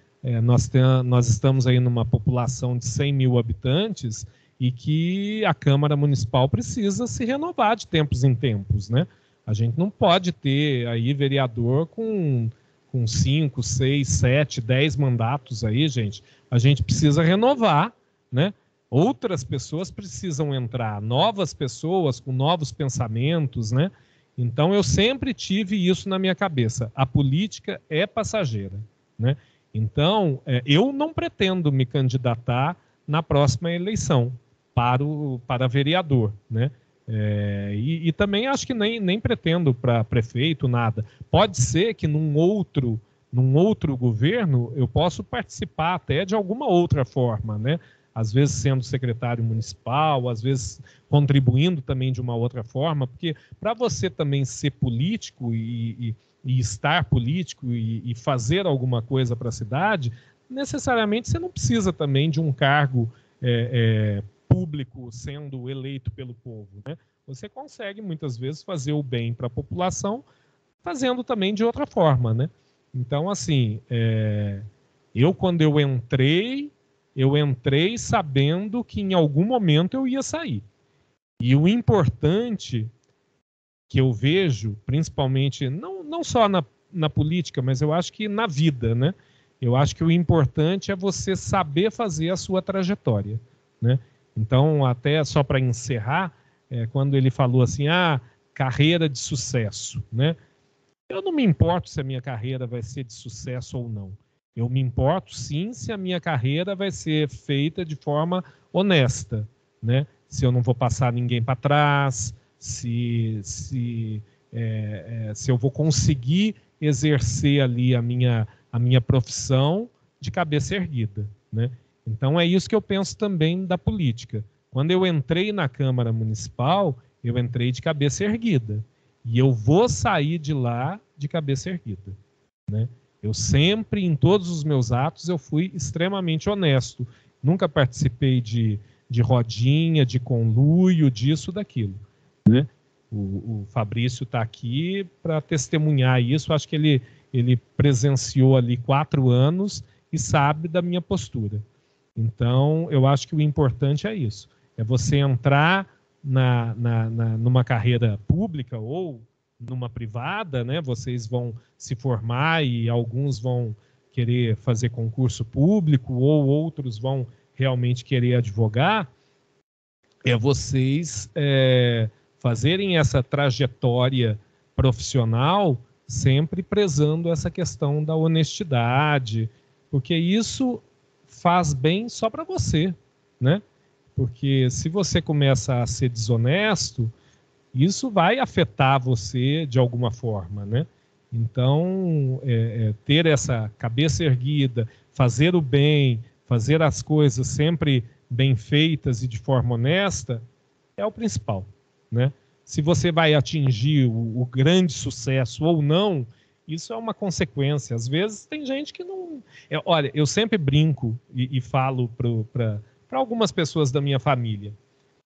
nós estamos aí numa população de 100 mil habitantes e que a Câmara Municipal precisa se renovar de tempos em tempos, né? A gente não pode ter aí vereador com 5, 6, 7, 10 mandatos aí, gente. A gente precisa renovar, né? Outras pessoas precisam entrar, novas pessoas com novos pensamentos, né? Então eu sempre tive isso na minha cabeça. A política é passageira, né? Então eu não pretendo me candidatar na próxima eleição para vereador, né? E também acho que nem pretendo para prefeito, nada. Pode ser que num outro governo eu possa participar até de alguma outra forma, né? Às vezes sendo secretário municipal, às vezes contribuindo também de uma outra forma, porque para você também ser político e estar político e fazer alguma coisa para a cidade, necessariamente você não precisa também de um cargo público sendo eleito pelo povo, né? Você consegue muitas vezes fazer o bem para a população, fazendo também de outra forma, né? Então, assim, quando eu entrei sabendo que em algum momento eu ia sair. E o importante que eu vejo, principalmente, não só na política, mas eu acho que na vida, né? Eu acho que o importante é você saber fazer a sua trajetória, né? Então, até só para encerrar, quando ele falou assim, carreira de sucesso, né? Eu não me importo se a minha carreira vai ser de sucesso ou não. Eu me importo, sim, se a minha carreira vai ser feita de forma honesta, né? Se eu não vou passar ninguém para trás, se eu vou conseguir exercer ali a minha profissão de cabeça erguida, né? Então é isso que eu penso também da política. Quando eu entrei na Câmara Municipal, eu entrei de cabeça erguida. E eu vou sair de lá de cabeça erguida, né? Eu sempre, em todos os meus atos, eu fui extremamente honesto. Nunca participei de rodinha, de conluio, disso, daquilo, né? O Fabrício está aqui para testemunhar isso. Acho que ele presenciou ali 4 anos e sabe da minha postura. Então, eu acho que o importante é isso. É você entrar numa carreira pública ou numa privada, né? Vocês vão se formar e alguns vão querer fazer concurso público ou outros vão realmente querer advogar. É vocês fazerem essa trajetória profissional sempre prezando essa questão da honestidade, porque isso faz bem só para você, né? Porque se você começa a ser desonesto, isso vai afetar você de alguma forma, né? Então, ter essa cabeça erguida, fazer o bem, fazer as coisas sempre bem feitas e de forma honesta, é o principal, né? Se você vai atingir o grande sucesso ou não, isso é uma consequência. Às vezes tem gente que não... olha, eu sempre brinco e falo para algumas pessoas da minha família.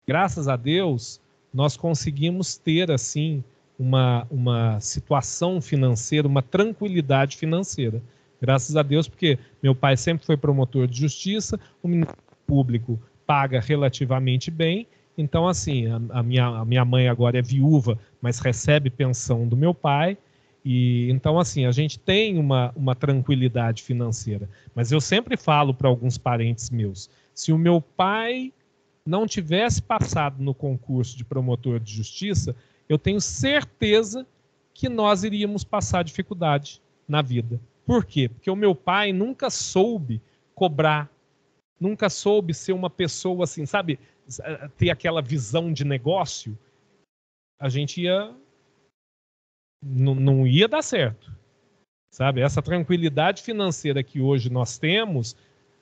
Graças a Deus, nós conseguimos ter, assim, uma situação financeira, uma tranquilidade financeira. Graças a Deus, porque meu pai sempre foi promotor de justiça, o Ministério Público paga relativamente bem. Então, assim, a minha mãe agora é viúva, mas recebe pensão do meu pai. E então, assim, a gente tem uma tranquilidade financeira. Mas eu sempre falo para alguns parentes meus, se o meu pai não tivesse passado no concurso de promotor de justiça, eu tenho certeza que nós iríamos passar dificuldade na vida. Por quê? Porque o meu pai nunca soube cobrar, nunca soube ser uma pessoa assim, sabe, ter aquela visão de negócio. A gente não ia dar certo, sabe? Essa tranquilidade financeira que hoje nós temos,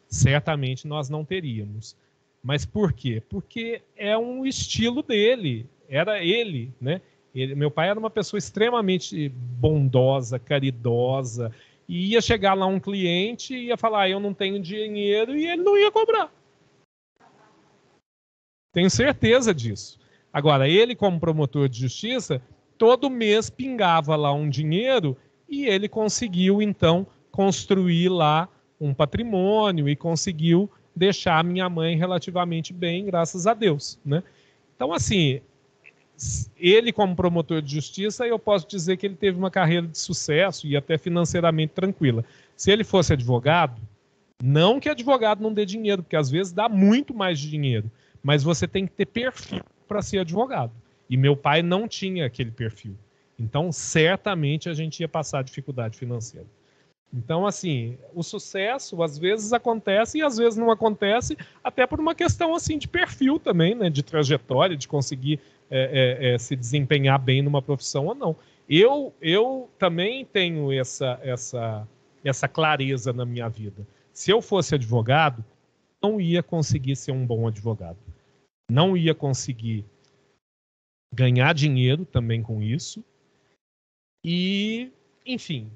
certamente nós não teríamos. Mas por quê? Porque é um estilo dele, era ele, né? Meu pai era uma pessoa extremamente bondosa, caridosa, e ia chegar lá um cliente e ia falar, eu não tenho dinheiro, e ele não ia cobrar. Tenho certeza disso. Agora, ele como promotor de justiça, todo mês pingava lá um dinheiro e ele conseguiu, então, construir lá um patrimônio e conseguiu deixar a minha mãe relativamente bem, graças a Deus, né? Então, assim, ele como promotor de justiça, eu posso dizer que ele teve uma carreira de sucesso e até financeiramente tranquila. Se ele fosse advogado, não que advogado não dê dinheiro, porque às vezes dá muito mais dinheiro, mas você tem que ter perfil para ser advogado. E meu pai não tinha aquele perfil. Então, certamente a gente ia passar dificuldade financeira. Então, assim, o sucesso às vezes acontece e às vezes não acontece, até por uma questão assim de perfil também, né, de trajetória, de conseguir se desempenhar bem numa profissão ou não. Eu também tenho essa clareza na minha vida. Se eu fosse advogado, não ia conseguir ser um bom advogado. Não ia conseguir ganhar dinheiro também com isso. E, enfim.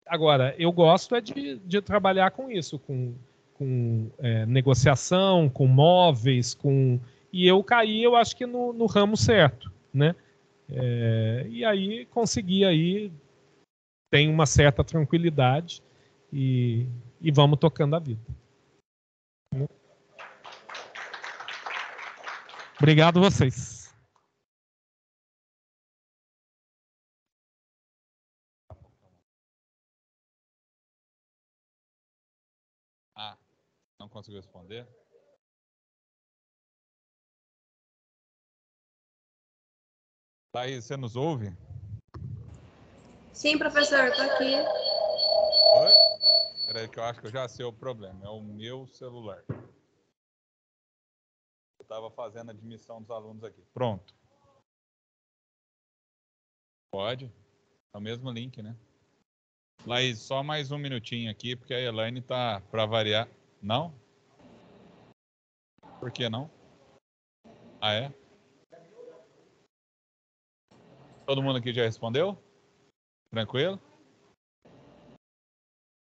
Agora, eu gosto de trabalhar com isso, com negociação, com móveis, e eu caí, eu acho que no ramo certo, né? E aí consegui aí, tem uma certa tranquilidade e vamos tocando a vida. Obrigado a vocês. Ah, não conseguiu responder? Thaís, você nos ouve? Sim, professor, estou aqui. Oi? Peraí que eu acho que eu já sei o problema. É o meu celular. Eu estava fazendo a admissão dos alunos aqui. Pronto. Pode. É o mesmo link, né? Laís, só mais um minutinho aqui, porque a Elaine tá para variar. Não? Por que não? Ah, é? Todo mundo aqui já respondeu? Tranquilo?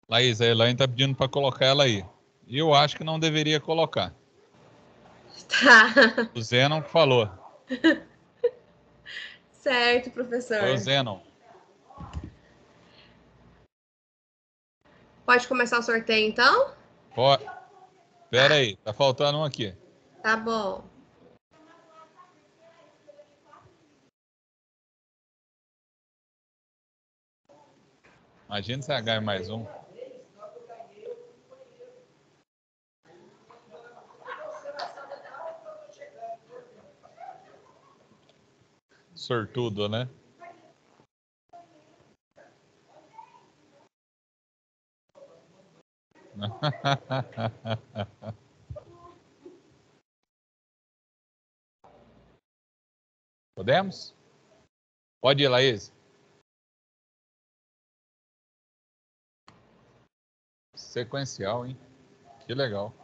Laís, a Elaine tá pedindo para colocar ela aí. E eu acho que não deveria colocar. Tá. O Zenon falou. Certo, professor. Foi o Zenon. Pode começar o sorteio, então? Pode. Pera aí, tá faltando um aqui. Tá bom. Imagina se ganha mais um. Sortudo, né? Podemos? Pode ir, Laís. Sequencial, hein? Que legal.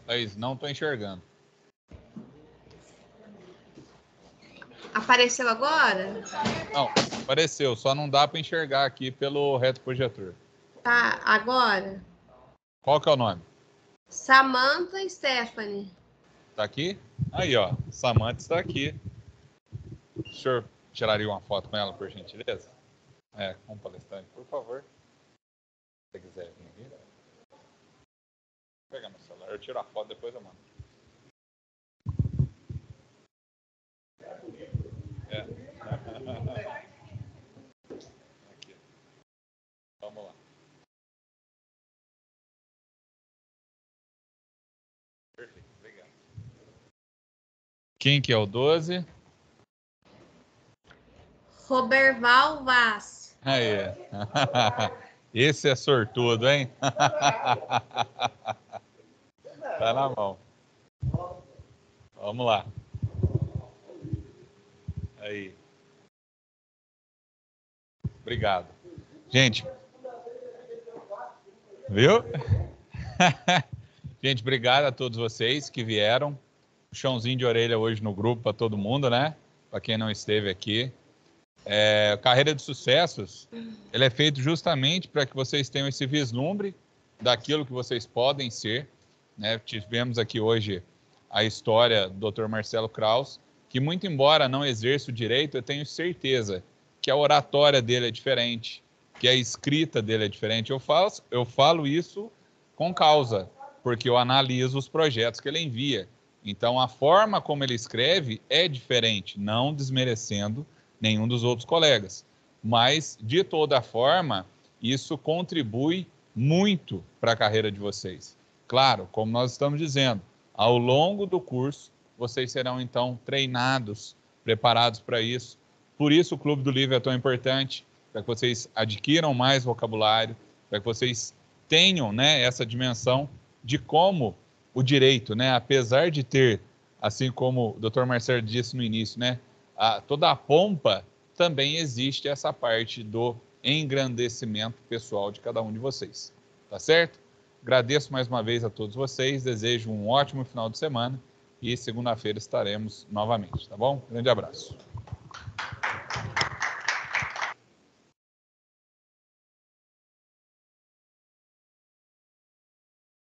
Laís, não tô enxergando. Apareceu agora? Não, apareceu. Só não dá para enxergar aqui pelo retroprojetor. Tá, agora. Qual que é o nome? Samantha Stephanie. Tá aqui? Aí, ó. Samantha está aqui. O senhor tiraria uma foto com ela, por gentileza? Com o palestrante, por favor. Se você quiser vir aqui. Vou pegar meu celular, eu tiro a foto, depois eu mando. É. Aqui. Vamos lá. Perfeito, obrigado. Quem que é o 12? Roberval Vaz. Aí. Esse é sortudo, hein? Tá na mão. Vamos lá. Aí. Obrigado. Gente. Viu? Gente, obrigado a todos vocês que vieram. Chãozinho de orelha hoje no grupo para todo mundo, né? Para quem não esteve aqui. Carreira de Sucessos, ele é feito justamente para que vocês tenham esse vislumbre daquilo que vocês podem ser, né? Tivemos aqui hoje a história do Dr. Marcelo Kraus, que muito embora não exerça o direito, eu tenho certeza que a oratória dele é diferente, que a escrita dele é diferente. Eu falo isso com causa, porque eu analiso os projetos que ele envia. Então, a forma como ele escreve é diferente, não desmerecendo nenhum dos outros colegas. Mas, de toda forma, isso contribui muito para a carreira de vocês. Claro, como nós estamos dizendo, ao longo do curso, vocês serão, então, treinados, preparados para isso. Por isso, o Clube do Livro é tão importante, para que vocês adquiram mais vocabulário, para que vocês tenham, né, essa dimensão de como o direito, né, apesar de ter, assim como o Dr. Marcelo disse no início, né, toda a pompa, também existe essa parte do engrandecimento pessoal de cada um de vocês. Tá certo? Agradeço mais uma vez a todos vocês, desejo um ótimo final de semana e segunda-feira estaremos novamente, tá bom? Grande abraço.